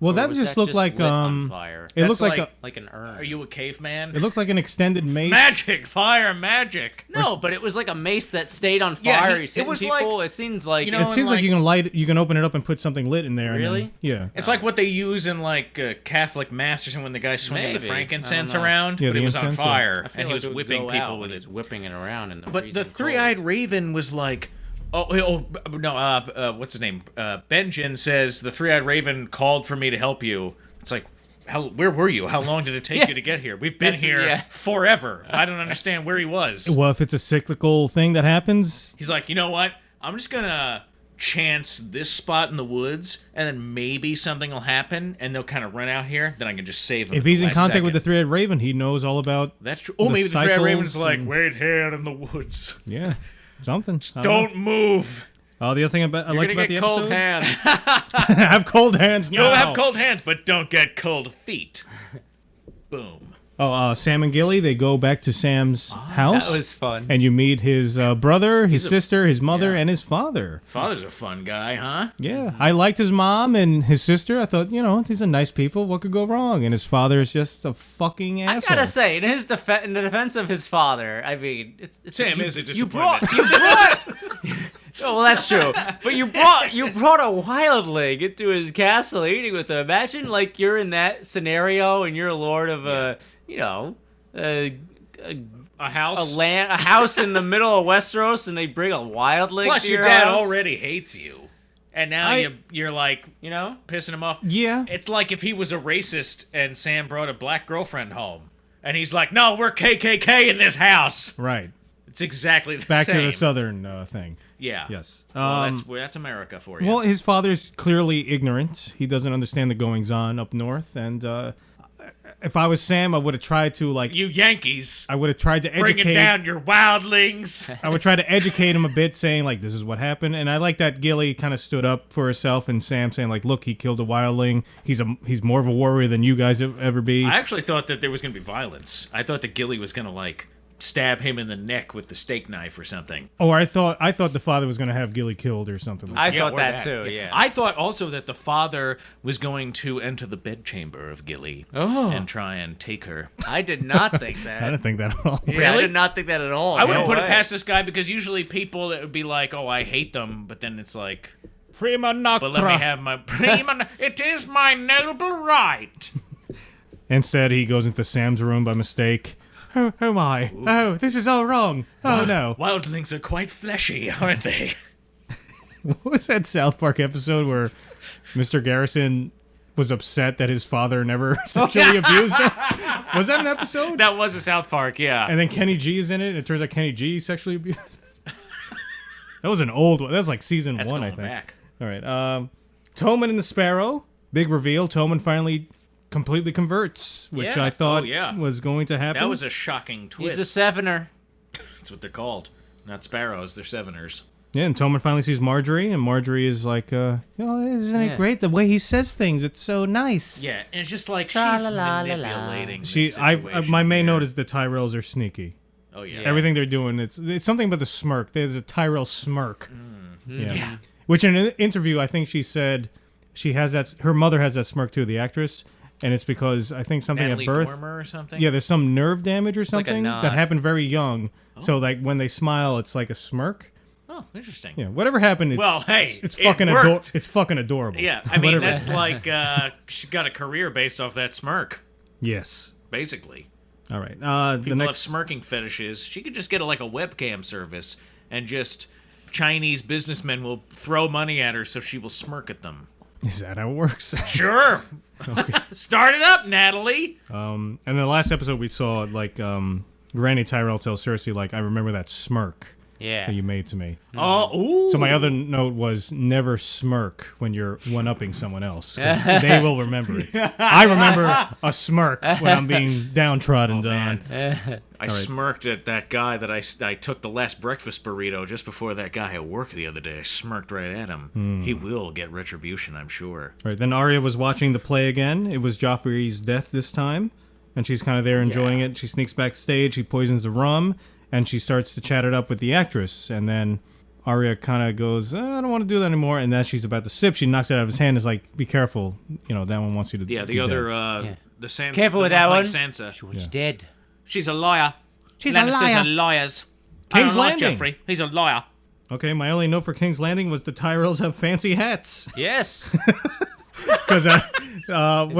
Well, Or that was just looked like lit on fire? it That's looked like, like- Like an urn. Are you a caveman? it looked like an extended mace. Magic! Fire magic! No, but it was like a mace that stayed on Yeah, fire. he- He's it hitting was people. like- It seemed like you know, It seems like like- you can open it up and put something lit in there. and then- Really? yeah. It's like what they use in like Catholic mass or something when the guy's swinging the Maybe. frankincense I don't know. around, Yeah, but the it was on incense, yeah. fire, I feel and he like was it would whipping go people out with when it. he's whipping it around in the But the freezing Three-Eyed cold. Raven was like, what's his name? Benjen says the Three-Eyed Raven called for me to help you. It's like, where were you? How long did it take you to get here? We've been That's- here yeah. forever. I don't understand where he was. Well, if it's a cyclical thing that happens, He's like, you know what? I'm just gonna chance this spot in the woods, and then maybe something will happen, and they'll kind of run out here. Then I can just save them. if he's in contact with the Three-Eyed Raven, he knows all about. that's true. Oh, the maybe the Three-Eyed cycles Raven's like, and- wait here in the woods. Yeah, something. I don't know. Don't move. Oh, the other thing I liked You're about gonna the get cold episode. hands. Have cold hands. You'll now. have cold hands, but don't get cold feet. Boom. Oh, Sam and Gilly, they go back to Sam's house. That was fun. And you meet his brother, his sister, his mother, and his father. Father's a fun guy, huh? Yeah, I liked his mom and his sister. I thought, these are nice people. What could go wrong? And his father is just a fucking I asshole. gotta say, in the defense of his father, I mean, it's Sam you, is a you brought. disappointment. Oh, well, that's true. But you brought a wildling into his castle, eating with him. Imagine like you're in that scenario and you're a lord of a A house. a house in the middle of Westeros, and they bring a wildling. Plus, to your your dad house. already hates you, and now you're like pissing him off. Yeah. It's like if he was a racist and Sam brought a black girlfriend home, and he's like, "No, we're KKK in this house." Right. It's exactly the Back same. to the southern thing. Yeah. Yes. Well, that's America for you. Well, his father's clearly ignorant. He doesn't understand the goings-on up north. And if I was Sam, I would have tried to, like... you Yankees, I would have tried to educate... bringing down your wildlings. I would try to educate him a bit, saying, like, this is what happened. And I like that Gilly kind of stood up for herself, and Sam saying, like, look, he killed a wildling. He's more of a warrior than you guys ever be. I actually thought that there was going to be violence. I thought that Gilly was going to, like, stab him in the neck with the steak knife or something. Or I thought the father was going to have Gilly killed or something like that. I thought or that too. Yeah. I thought also that the father was going to enter the bedchamber of Gilly and try and take her. I did not think I that. didn't think that at all. Yeah, I did not think that at all. I wouldn't No put it way. past this guy because usually people that would be like, "Oh, I hate them," but then it's like, Prima Noctra. But let me have my prima. It is my noble right. Instead, he goes into Sam's room by mistake. Oh my. Ooh. Oh, this is all wrong. Oh, no. Wildlings are quite fleshy, aren't they? What was that South Park episode where Mr. Garrison was upset that his father never sexually abused him? Was that an episode? That was a South Park, yeah. And then Kenny G is in it, and it turns out Kenny G sexually abused. That was an old one. That was like season 1, I think. Back. All right. Tommen and the Sparrow. Big reveal. Tommen finally completely converts, which I thought was going to happen. That was a shocking twist. He's a Sevener. That's what they're called. Not sparrows, they're Seveners. Yeah, and Tommen finally sees Margaery, and Margaery is like, isn't it great the way he says things? It's so nice. Yeah, and it's just like she's manipulating. My main note is the Tyrells are sneaky. Oh yeah. Everything they're doing, it's something about the smirk. There's a Tyrell smirk. Yeah. Which in an interview, I think she said she has that. Her mother has that smirk too, the actress, and it's because I think something Natalie at birth. Dormer or something. Yeah, there's some nerve damage or something nod. that happened very young. So like when they smile, it's like a smirk. Oh, interesting. Yeah, whatever happened. It's fucking worked. It's fucking adorable. Yeah, I mean Whatever. that's like she got a career based off that smirk, Yes. basically. All right. People the have next. smirking fetishes. She could just get a webcam service and just Chinese businessmen will throw money at her so she will smirk at them. Is that how it works? Sure. Start it up, Natalie. And the last episode we saw, Granny Tyrell tells Cersei, I remember that smirk Yeah. that you made to me. Ooh. So my other note was never smirk when you're one-upping someone else. 'Cause they will remember it. I remember a smirk when I'm being downtrodden on. I smirked at that guy that I took the last breakfast burrito just before that guy at work the other day. I smirked right at him. He will get retribution, I'm sure. Right, then Arya was watching the play again. It was Joffrey's death this time, and she's kind of there enjoying it. She sneaks backstage, she poisons the rum, and she starts to chat it up with the actress. And then Arya kind of goes, I don't want to do that anymore. And as she's about to sip, she knocks it out of his hand. Is like, be careful. That one wants you to. Yeah, be the other, dead. the Sansa. Careful the with that one. Sansa. She's dead. She's a liar. She's Lannisters a liar. are liars. King's I don't like Landing. Joffrey. He's a liar. Okay, my only note for King's Landing was the Tyrells have fancy hats. Yes. Because what's the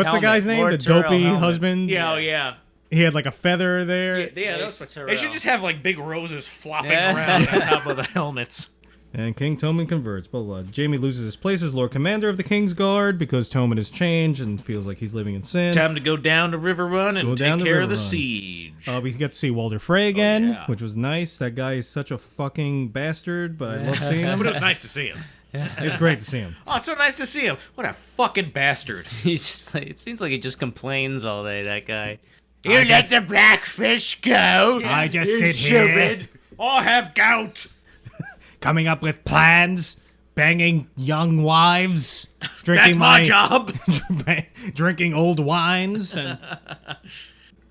helmet. guy's name? Lord the dopey Tyrell helmet. husband. Yeah, yeah. He had a feather there. Yeah, Yes, those, Tyrell. they should just have big roses flopping around on top of the helmets. And King Tommen converts. Blah, blah, blah. Jaime loses his place as Lord Commander of the Kingsguard because Tommen has changed and feels like he's living in sin. Time to go down to Riverrun and down take to care of the Riverrun. siege. We get to see Walder Frey again, yeah. which was nice. That guy is such a fucking bastard, but I love seeing him. But it was nice to see him. It's great to see him. Oh, it's so nice to see him. What a fucking bastard. He's just it seems like he just complains all day, that guy. You let the Blackfish go. I just sit here I have gout. coming up with plans, banging young wives, drinking That's my job. drinking old wines, and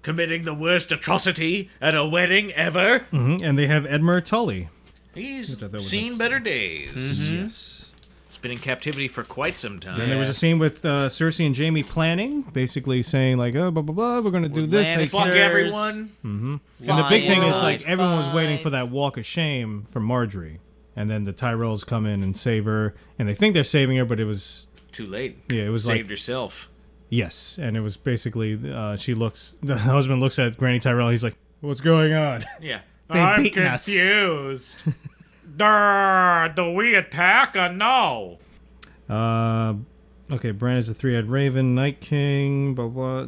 Committing the worst atrocity at a wedding ever. and they have Edmure Tully. He's thought that was seen better days. Yes. He's been in captivity for quite some time. Then there was a scene with Cersei and Jaime planning, basically saying oh, blah, blah, blah, we're going to do this. Fuck Lannisters. everyone. And the big thing is, Fine. everyone was waiting for that walk of shame for Margaery. And then the Tyrells come in and save her. And they think they're saving her, but it was... Too late. Yeah, it was Saved yourself. Yes. And it was basically, the husband looks at Granny Tyrell, he's like, what's going on? Yeah. They've beaten us. confused. Do we attack or no? Okay, Bran is the three-eyed raven, Night King, blah, blah.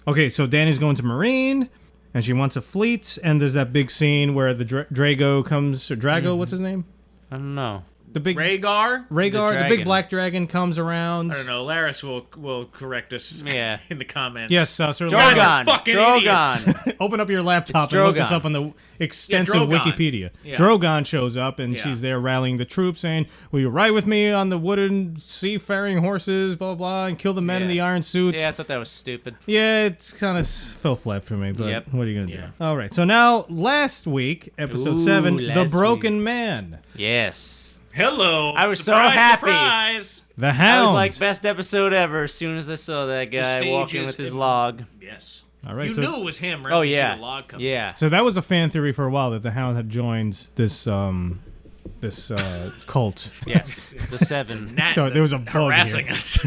Okay, so Dany's going to Marine, and she wants a fleet, and there's that big scene where the Drago comes, or Drago, what's his name? I don't know. The big Rhaegar? Rhaegar, the big dragon. black dragon comes around. I don't know. Laris will correct us Yeah. in the comments. Yes, Sir Drogon. Drogon. fucking Drogon. Open up your laptop It's and look this Drogon. up on the extensive Drogon. Wikipedia. Yeah. Drogon shows up, and Yeah. she's there rallying the troops, saying, will you ride with me on the wooden seafaring horses, blah, blah, and kill the men in Yeah. the iron suits? Yeah, I thought that was stupid. Yeah, it's kind of fell flat for me, but Yep. what are you going to Yeah. do? All right, so now, last week, episode Ooh, 7, The last Broken Man. Yes. Hello. I was so Surprise, happy. Surprise. The I Hound. was like, best episode ever as soon as I saw that guy stage walking is with his im- log. Yes. All right, You so- knew it was him, right? Oh, when you see yeah. the log come. Yeah. So that was a fan theory for a while, that the Hound had joined this this cult. Yes, the 7. Nat So there was a that's bug harassing here. us.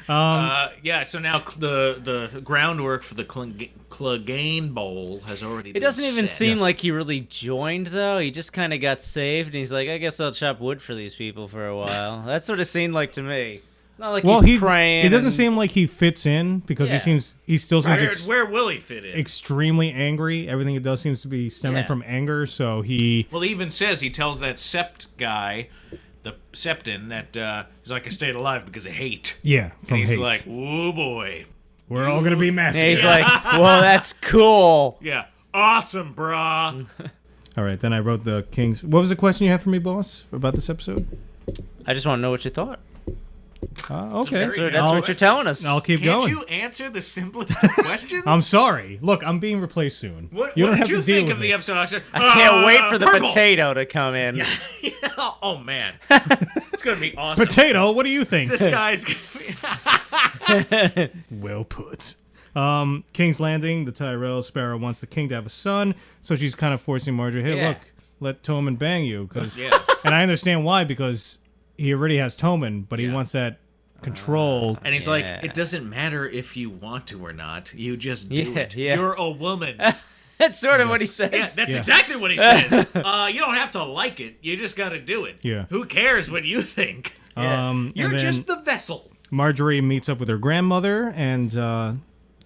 Yeah, so now the groundwork for the Clegane Bowl has already It been doesn't even set. seem like he really joined, though. He just kind of got saved, and he's like, I guess I'll chop wood for these people for a while. That's what it seemed like to me. It's not like he's praying. It doesn't and- seem like he fits in because Yeah. he still seems Where will he fit in? extremely angry. Everything he does seems to be stemming Yeah. from anger. So he Well, he even says, he tells that Sept guy, the Septon, that he's like, I stayed alive because of hate. from And he's hate. like, oh boy. We're all gonna be And massacred. he's like, well, that's cool. Yeah. Awesome, brah. All right, then I wrote the Kings. What was the question you had for me, boss, about this episode? I just want to know what you thought. Okay, very That's what you're telling us. I'll keep Can't going. you answer the simplest of questions? I'm sorry. Look, I'm being replaced soon. What, you what don't did have you to deal think with of the it. episode? I said, I can't wait for the purple. potato to come in. Oh, man. It's going to be awesome. Potato. What do you think? This guy's going to be... Well put. King's Landing. The Tyrell Sparrow wants the king to have a son, so she's kind of forcing Marjorie. Hey, Yeah. look, let Tommen bang you, because Yeah. and I understand why, because he already has Tommen, but he wants that control. And he's Yeah. like, it doesn't matter if you want to or not. You just do Yeah, it. yeah. You're a woman. That's sort of what he says. Yeah, that's Yeah. exactly what he says. You don't have to like it. You just got to do it. Yeah. Who cares what you think? You're and then just the vessel. Marjorie meets up with her grandmother and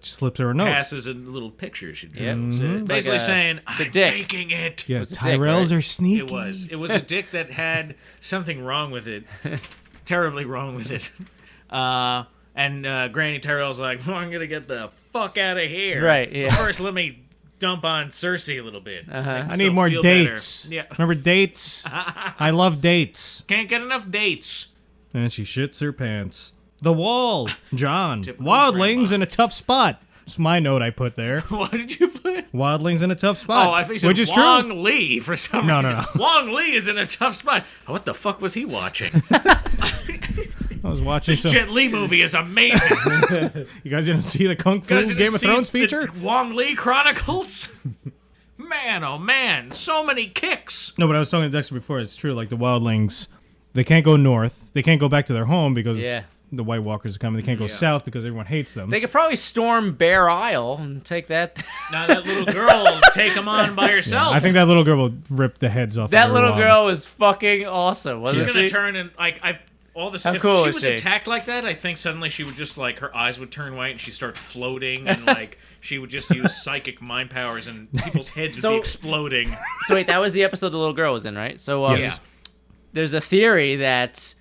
slips her a note. Passes a little picture. She drew. Yep. So It's it's like basically a- saying, it's a I'm dick. making it. Yeah, was a dick, Tyrells right? are sneaky. It was a dick that had something wrong with it. Terribly wrong with it. And Granny Tyrell's like, well, I'm going to get the fuck out of here. Right, yeah. But first, let me dump on Cersei a little bit. Uh-huh. Make I myself need more feel better. dates. Yeah. Remember dates? I love dates. Can't get enough dates. And she shits her pants. The Wall, John. Typical Wildlings grandma. in a tough spot. It's my note I put there. What did you put? Wildlings in a tough spot. Oh, I think you said which is Wong true. Lee for some No, reason. no. Wong Lee is in a tough spot. What the fuck was he watching? I was watching This some. Jet Li movie is amazing. You guys didn't see the Kung Fu Guys, didn't Game of see Thrones the feature? Wong Lee Chronicles? Man, oh man, so many kicks. No, but I was talking to Dexter before. It's true. Like the Wildlings, they can't go north. They can't go back to their home because Yeah. the White Walkers are coming. They can't go south because everyone hates them. They could probably storm Bear Isle and take that. Now that little girl will take him on by herself. I think that little girl will rip the heads off. That of little everyone. girl was fucking awesome, She's wasn't gonna she? turn and all this. How If cool she is was she? attacked like that, I think suddenly she would just like her eyes would turn white and she'd start floating and like she would just use psychic mind powers and people's heads would So- be exploding. So wait, that was the episode the little girl was in, right? So Yes. there's a theory that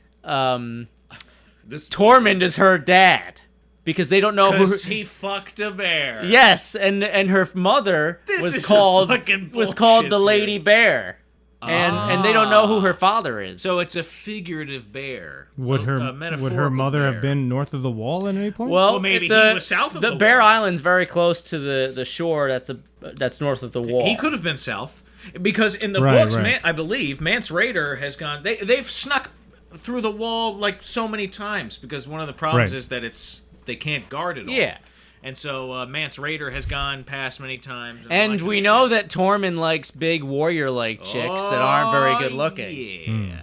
This Tormund is her dad because they don't know who. because he fucked a bear. Yes, and her mother This was is a called fucking was called the bullshit Lady theory. Bear, and they don't know who her father is. So it's a figurative bear. Would A her metaphorical mother bear. have been north of the wall at any point? well, maybe the, he was south of the Bear wall. Island's very close to the shore. That's north of the wall. He could have been south, because in the Right, books, right. I believe Mance Rayder has gone. They've snuck through the wall like so many times because one of the problems Right. is that they can't guard it all. Yeah. And so Mance Rayder has gone past many times. And like we this know shit. that Tormund likes big warrior-like chicks that aren't very good looking. Yeah.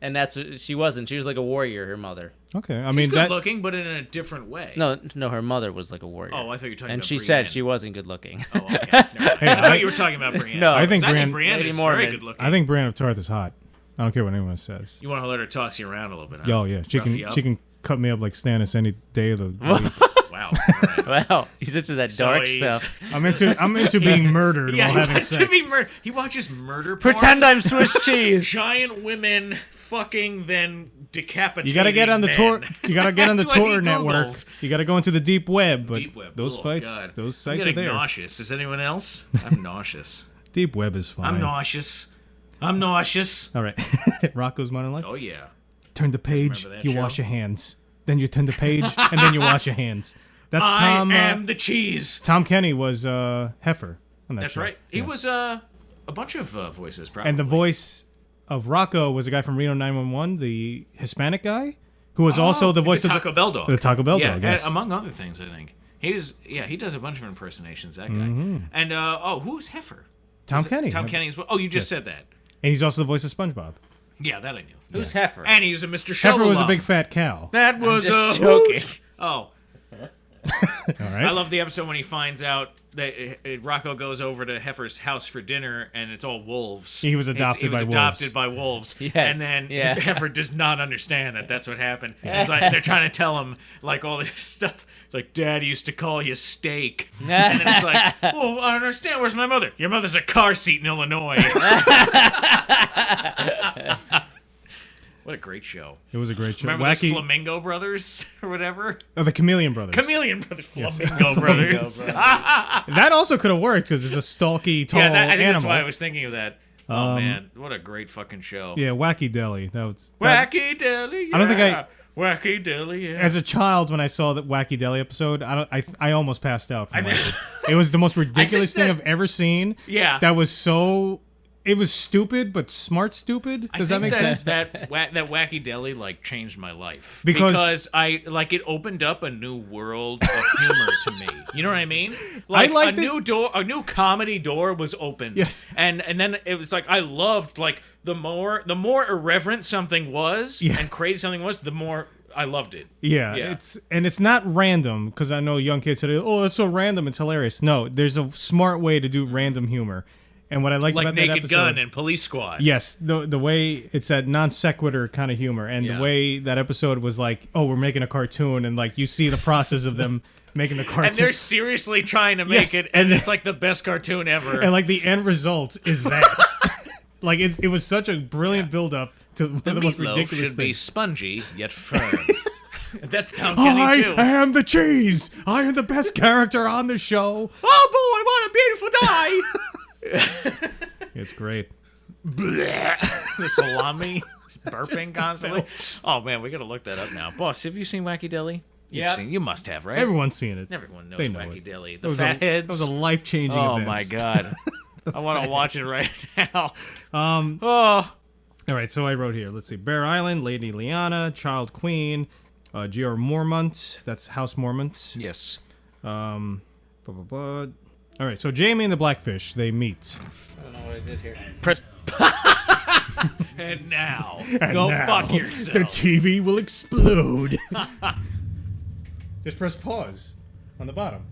And she wasn't. She was like a warrior, her mother. Okay, I She's mean good that. looking, but in a different way. No, her mother was like a warrior. Oh, I thought you were talking And about she Brienne. said she wasn't good looking. Oh, okay. Never mind. Hey, I I- thought you were talking about Brienne. No. I think Because Brienne- Brienne is Lady very Mormon. good looking. I think Bran of Tarth is hot. I don't care what anyone says. You want to let her toss you around a little bit, huh? Yo, yeah, she Rough can. you up? She can cut me up like Stannis any day of the week. Wow. All right. Wow, he's into that So dark he's- stuff. I'm into being murdered Yeah, while he having wants to sex. be he watches murder porn. Pretend I'm Swiss cheese. Giant women fucking then decapitating You gotta get on the men. tour. You gotta get on the That's what he tour network. Googles. You gotta go into the deep web. But Deep web. those Oh, fights, God. those I'm sites are getting there. nauseous. Is anyone else? I'm nauseous. Deep web is fine. I'm nauseous. I'm nauseous. All right, Rocco's Modern Life. Oh yeah. Turn the page. remember that You show? wash your hands. Then you turn the page, and then you wash your hands. That's Tom. I am the cheese. Tom Kenny was Heifer on that That's show. right. He Yeah. was a bunch of voices, probably. And the voice of Rocco was a guy from Reno 911, the Hispanic guy, who was also the voice the of Taco Bell dog. the Taco Bell yeah, dog. Yes. and among other things, I think. He does a bunch of impersonations. That guy. Mm-hmm. And who's Heifer? Tom Kenny. Tom Kenny as well. Oh, you just said that. And he's also the voice of SpongeBob. Yeah, that I knew. Who's Heifer? And he's a Mr. Shovelum. Heifer was a big fat cow. That was just a joking. hoot. Oh, All right. I love the episode when he finds out that Rocco goes over to Heifer's house for dinner, and it's all wolves. He was adopted by wolves. adopted by wolves. Yes, And then yeah. Heifer does not understand that that's what happened. It's like they're trying to tell him like all this stuff. It's like, Dad used to call you steak. And then it's like, well, I understand. Where's my mother? Your mother's a car seat in Illinois. What a great show. It was a great show. Remember Wacky. those Flamingo Brothers or whatever? Oh, the Chameleon Brothers. Chameleon Brothers. Flamingo Brothers. That also could have worked because it's a stalky, tall I think animal. that's why I was thinking of that. Oh, man. What a great fucking show. Yeah, Wacky Deli. That, Wacky Deli, yeah. I don't think Wacky Deli, yeah. as a child, when I saw that Wacky Deli episode, I almost passed out. From laughing. It was the most ridiculous thing I've ever seen. Yeah. That was so... It was stupid, but smart stupid. Does that make sense? That Wacky Deli like changed my life Because I like it opened up a new world of humor to me. You know what I mean? Like liked it. a new comedy door was opened. Yes. And then it was like I loved like the more irreverent something was and crazy something was, the more I loved it. Yeah, Yeah. it's not random because I know young kids say, "Oh, it's so random, it's hilarious." No, there's a smart way to do random humor, and what I liked Like about that Naked episode, Gun and Police Squad. yes, the way it's that non sequitur kind of humor, and Yeah. the way that episode was like, "Oh, we're making a cartoon," and like you see the process of them making the cartoon, And they're seriously trying to make Yes, it, and it's like the best cartoon ever. and like the end result is that. Like it was such a brilliant build up to one the of the most meatloaf ridiculous should be things. spongy yet firm. That's Tom Kenny I too. am the cheese. I am the best character on the show. Oh boy, what a beautiful die! It's great. The salami burping constantly. Oh man, we gotta look that up now. Boss, have you seen Wacky Deli? Yeah. You must have, right? Everyone's seen it. Everyone knows They know Wacky it. Deli. That The was fatheads. That was a life-changing Oh event. my god. I want to watch it right now. Oh. Oh. All right, so I wrote here. Let's see. Bear Island, Lady Lyanna, Child Queen, G.R. Mormont. That's House Mormont. Yes. All right, so Jaime and the Blackfish, they meet. I don't know what I did here. Press. And now, And go now, fuck yourself. The TV will explode. Just press pause on the bottom.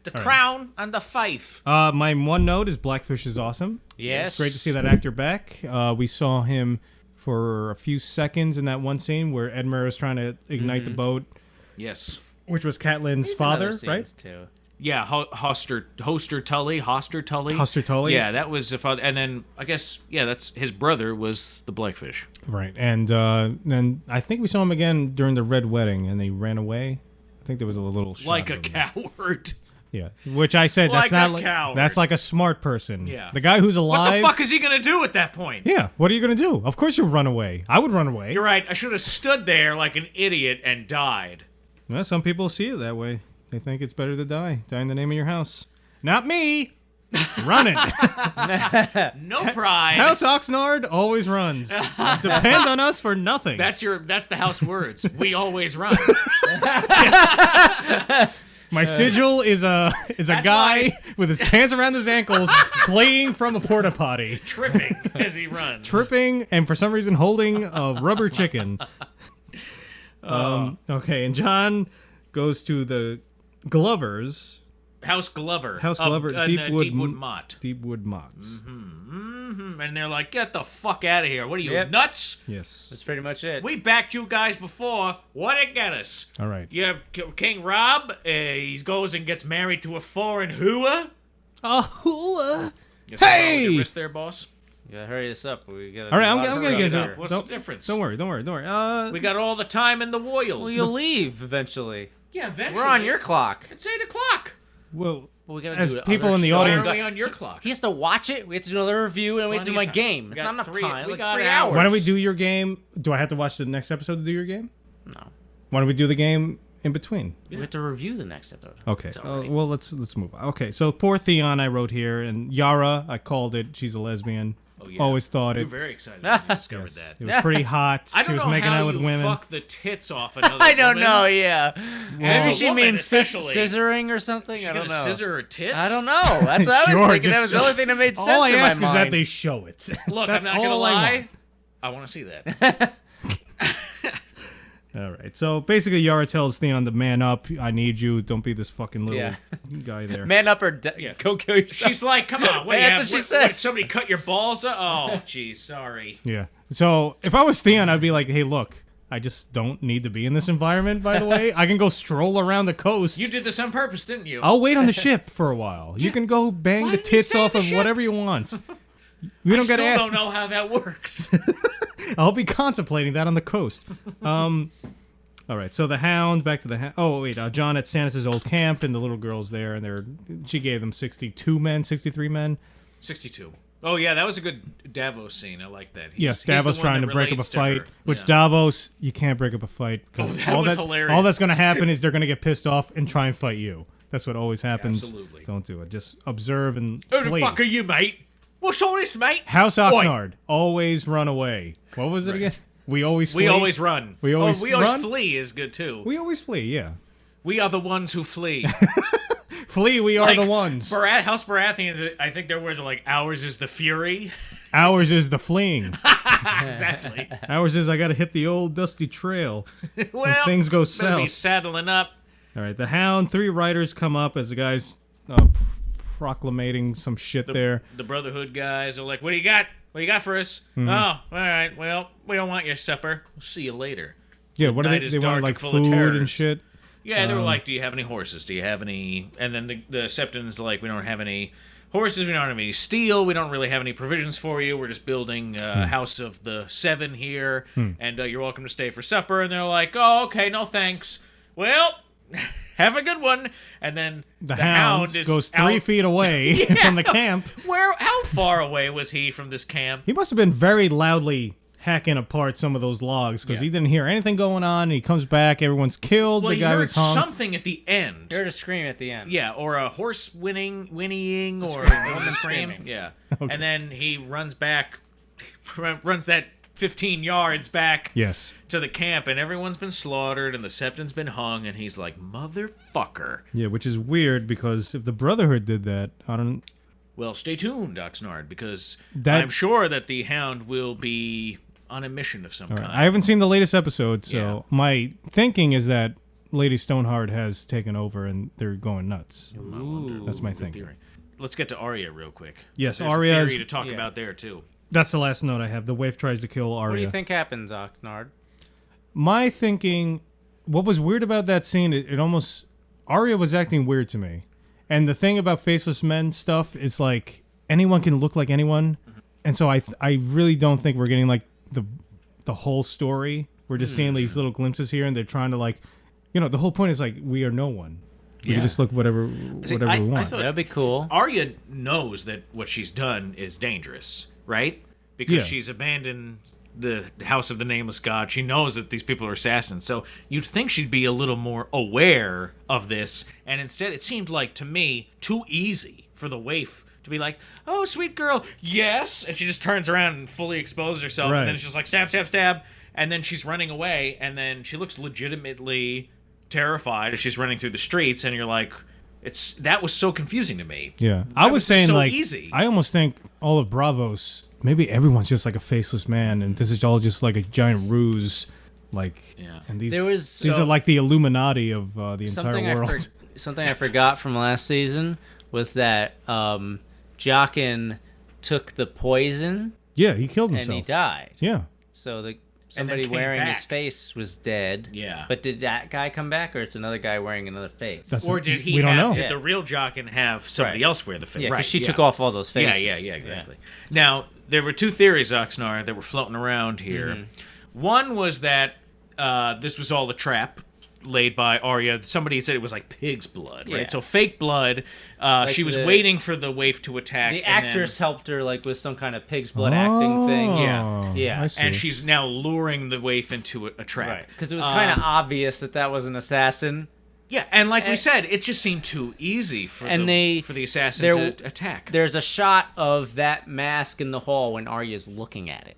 The crown and the fife. My one note is Blackfish is awesome. Yes. It's great to see that actor back. We saw him for a few seconds in that one scene where Edmure was trying to ignite the boat, Yes. which was Catelyn's He's in other father, right? scenes, Too. Yeah, Hoster Tully. Hoster Tully. Yeah, that was the father. And then, I guess, that's his brother was the Blackfish. Right. And then I think we saw him again during the Red Wedding, and he ran away. I think there was a little shot Like a of him. coward. Yeah. Which I said, Like that's not a like coward. that's like a smart person. Yeah. The guy who's What alive. the fuck is he going to do at that point? Yeah. What are you gonna do? Of course you run away. I would run away. You're right. I should have stood there like an idiot and died. Well, some people see it that way. They think it's better to die. Die in the name of your house. Not me. Running. No pride. House Oxnard always runs. Depend on us for nothing. That's the house words. We always run. My sigil is a guy with his pants around his ankles, fleeing from a porta potty, Tripping as he runs. tripping, and for some reason holding a rubber chicken. Okay, and John goes to the Glovers. House Glover. House Glover, Deepwood Mott. Deepwood Motts. And they're like, get the fuck out of here. What are you, Yep. nuts? Yes. That's pretty much it. We backed you guys before. What'd it get us? All right. You have King Rob. He goes and gets married to a foreign hooah. Hey! Your wrist there, boss. You gotta hurry this up. We gotta. All right, do a I'm lot of gonna stuff get to here. it. What's Don't- the difference? Don't worry. We got all the time in the world. Well, you'll leave eventually. Yeah, eventually. We're on your clock. It's 8 o'clock. Well, Well, we gotta as do people other in the shows. Why audience, are we on your clock? He has to watch it. We have to do another review, and we have to do my Plenty of time. game. We It's got not enough three- time. we Like got 3 an hours. hour. why don't we do your game? Do I have to watch the next episode to do your game? No. Why don't we do the game in between? We have to review the next episode. Okay. It's already- Well, let's move on. Okay. So poor Theon, I wrote here, and Yara, I called it. She's a lesbian. Oh, yeah. always thought We it. were very excited when we discovered that. It was pretty hot. I She don't was know making how out with you women. fuck the tits off another I don't woman. know. Yeah. Maybe she woman means especially. scissoring or something. She's I don't gonna know. scissor her tits? I don't know. That's what I was Sure, thinking. That was the just- only thing that made sense All I in my ask is mind. that they show it. Look, That's I'm not gonna all I lie. want. I want to see that. All right. So basically, Yara tells Theon to man up. I need you. Don't be this fucking little Yeah. guy there. Man up or go kill yourself. She's like, come on, what do you That's have? what she What, said. did somebody cut your balls? Oh, jeez, sorry. Yeah. So if I was Theon, I'd be like, hey, look, I just don't need to be in this environment, by the way. I can go stroll around the coast. You did this on purpose, didn't you? I'll wait on the ship for a while. You can go bang Why the didn't you tits stay on off the of ship? whatever you want. We don't I get still asked. don't know how that works. I'll be contemplating that on the coast. All right, so the Hound, back to the Hound. Oh, wait, John at Stannis' old camp, and the little girl's there, and she gave them 63 men. 62. Oh, yeah, that was a good Davos scene. I like that. Yes, He's the Davos one trying that to break up a relates to fight, her. which Yeah. Davos, you can't break up a fight. Because that was hilarious. all that's going to happen is they're going to get pissed off and try and fight you. That's what always happens. Absolutely. Don't do it. Just observe and Who the flee. fuck are you, mate? What's all this, mate? House Oi. Oxnard, always run away. What was it again? We always flee. We always run. We always we always run? flee is good, too. We always flee, yeah. We are the ones who flee. Flee, we are Like, the ones. House Baratheons, I think their words are like, ours is the fury. Ours is the fleeing. Exactly. Ours is I got to hit the old dusty trail. Well, things go better be south. saddling up. All right, the Hound, 3 riders come up as the guys proclamating some shit there. The Brotherhood guys are like, what do you got? What do you got for us? Mm-hmm. Oh, all right. Well, we don't want your supper. We'll see you later. Yeah, what do night they? is They wanted dark like and full of food and terrors. shit. Yeah, they were like, do you have any horses? Do you have any... And then the Septon's like, we don't have any horses. We don't have any steel. We don't really have any provisions for you. We're just building a house of the 7 here. And you're welcome to stay for supper. And they're like, oh, okay, no thanks. Well... Have a good one. And then The Hound is goes 3 out. feet away from the camp. How far away was he from this camp? He must have been very loudly hacking apart some of those logs because Yeah. he didn't hear anything going on. And he comes back, everyone's killed. Well, the he guy heard was hung. something at the end. Heard a scream at the end. Yeah, or a horse whinnying, or scream. it was a scream. Screaming. Yeah, and then he runs back, runs that 15 yards back Yes. to the camp, and everyone's been slaughtered, and the Septon's been hung, and he's like, motherfucker. Yeah, which is weird because if the Brotherhood did that, I don't. Well, stay tuned, Oxnard, because That- I'm sure that the Hound will be on a mission of some kind. I haven't seen the latest episode, so Yeah. my thinking is that Lady Stoneheart has taken over and they're going nuts. That's my thinking. Theory. Let's get to Arya real quick. Yes, There's Arya a is- theory to talk Yeah. about there too. That's the last note I have. The Waif tries to kill Arya. What do you think happens, Oxnard? My thinking, what was weird about that scene, it almost, Arya was acting weird to me. And the thing about Faceless Men stuff is like, anyone can look like anyone. And so I really don't think we're getting like the whole story. We're just seeing these little glimpses here and they're trying to like, the whole point is like, we are no one. We can just look whatever See, we I want. thought- That'd be cool. Arya knows that what she's done is dangerous, right? Because Yeah. she's abandoned the House of the Nameless God. She knows that these people are assassins. So you'd think she'd be a little more aware of this. And instead, it seemed like, to me, too easy for the waif to be like, oh, sweet girl, yes. And she just turns around and fully exposes herself. Right. And then it's just like, stab, stab, stab. And then she's running away. And then she looks legitimately terrified as she's running through the streets. And you're like, that was so confusing to me. Yeah, That I was was saying so like easy. I almost think all of Bravos, maybe everyone's just like a faceless man, and this is all just like a giant ruse. Like, Yeah. and these There was- these so- are like the Illuminati of the entire world. Something I forgot from last season was that Jaqen took the poison Yeah, he killed and himself. he died. Yeah, So somebody came wearing his back. face was dead. Yeah. But did that guy come back, or it's another guy wearing another face? That's- Or did he we don't know. did Yeah. the real Jaqen have somebody Right. else wear the face? Yeah, right, because she yeah. took off all those faces. Yeah, exactly. Now, there were 2 theories, Oxnard, that were floating around here. Mm-hmm. One was that this was all a trap laid by Arya. Somebody said it was like pig's blood, right? Yeah. So fake blood. She was the- waiting for the waif to attack. The and actress helped her like with some kind of pig's blood acting thing. Yeah. Yeah. I see. and she's now luring the waif into a trap. Right. Because it was kind of obvious that was an assassin. Yeah, and like we said, it just seemed too easy for the assassin to attack. There's a shot of that mask in the hall when Arya's looking at it.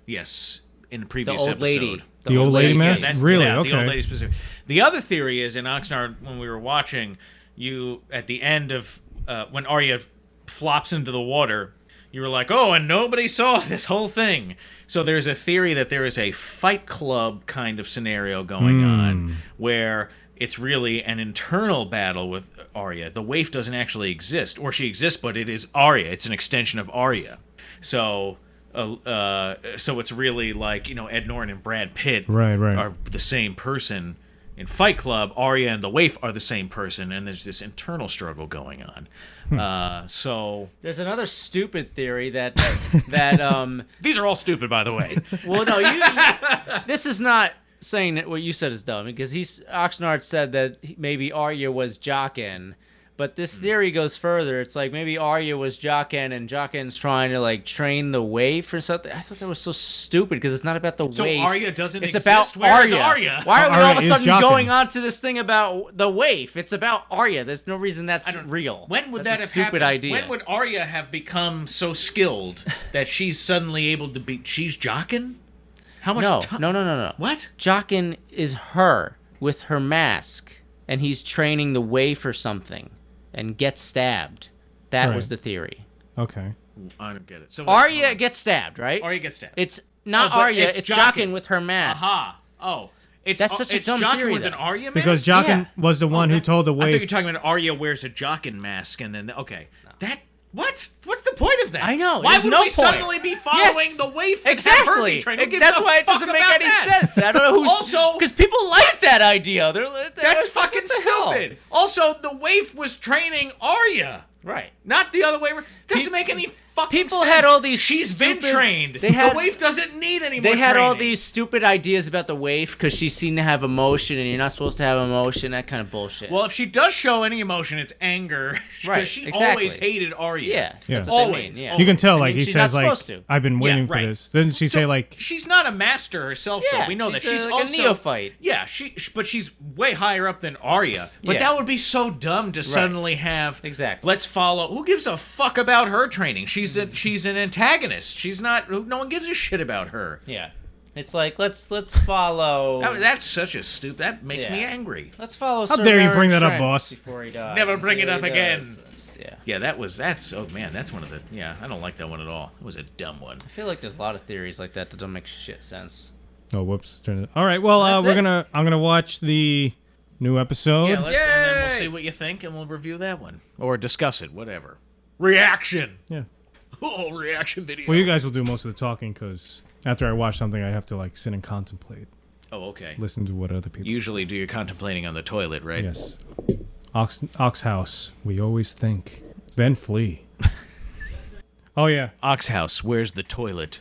Yes, in the previous old episode. lady. The old lady mask? Really? Yeah, Okay. the old lady specific. The other theory is in Oxnard, when we were watching, you at the end of when Arya flops into the water, you were like, oh, and nobody saw this whole thing. So there's a theory that there is a Fight Club kind of scenario going on where it's really an internal battle with Arya. The Waif doesn't actually exist, or she exists, but it is Arya. It's an extension of Arya. So it's really like, Ed Norton and Brad Pitt are the same person. In Fight Club, Arya and the Waif are the same person, and there's this internal struggle going on. So there's another stupid theory that these are all stupid, by the way. Well, no, this is not saying that what you said is dumb, because Oxnard said that maybe Arya was Jaqen, but this theory goes further. It's like maybe Arya was Jaqen and Jaqen's trying to like train the Waif or something. I thought that was so stupid because it's not about the Waif. So Arya doesn't it's exist? About Where is Arya. Arya? Why are we Arya all of a is sudden Jaqen. going on to this thing about the Waif? It's about Arya. There's no reason that's real. When would That's that a have stupid happened? idea. When would Arya have become so skilled that she's suddenly able to be? She's Jaqen? How much time? No. What? Jaqen is her with her mask, and he's training the Waif or something, and gets stabbed. That was the theory. Okay. I don't get it. So Arya gets stabbed, right? Arya gets stabbed. It's not Oh, but Arya. it's It's Jaqen. Jaqen with her mask. Aha. Oh. That's such a dumb Jaqen theory, with an though. Arya mask? Because Jaqen Yeah. was the one who told the I thought you Waif. were talking about Arya wears a Jaqen mask and then... Okay. What's the point of that? I know, Why there's would no we point. suddenly be following Yes. the Waif and have her Exactly. be trained? Who gives That's a why it fuck doesn't make about any that? sense. I don't know who's... Also... Because people like that idea. That's fucking stupid. Also, the Waif was training Arya. Right. Not the other way around. Doesn't make any fucking People sense. had all these She's been stupid- trained. They had- the Waif doesn't need any more They had all training. these stupid ideas about the Waif because she seemed to have emotion, and you're not supposed to have emotion. That kind of bullshit. Well, if she does show any emotion, it's anger. Because Right, she exactly. always hated Arya. yeah, Yeah. that's what they Always. mean. Yeah. You can tell, I like, mean, he she's says, not like, supposed to. I've been waiting right. for this. Doesn't she say, like, She's not a master herself, Yeah, though. We know that. She's like also a neophyte. Yeah, but she's way higher up than Arya. But Yeah. that would be so dumb to suddenly have. Exactly. Let's follow. Who gives a fuck about her training? She's an antagonist. She's not. No one gives a shit about her. Yeah. It's like, let's follow... That's such a stupid. That makes me Yeah. angry. Let's follow How Sir dare you Meryn bring that up, Trent boss? Before he dies. Never bring it Before up he again. does this. Yeah. Yeah, that's. Oh man, that's one of the. Yeah, I don't like that one at all. It was a dumb one. I feel like there's a lot of theories like that don't make shit sense. oh, whoops. Turn it. All right. Well, That's I'm it. going to watch the new episode. Yeah, and then we'll see what you think, and we'll review that one or discuss it, whatever. Reaction. Yeah. Oh, reaction video. Well, you guys will do most of the talking because after I watch something, I have to, like, sit and contemplate. Oh, okay. Listen to what other people Usually do your contemplating on the toilet, right? Yes. Ox house. We always think, then flee. Oh, yeah. Oxhouse, where's the toilet?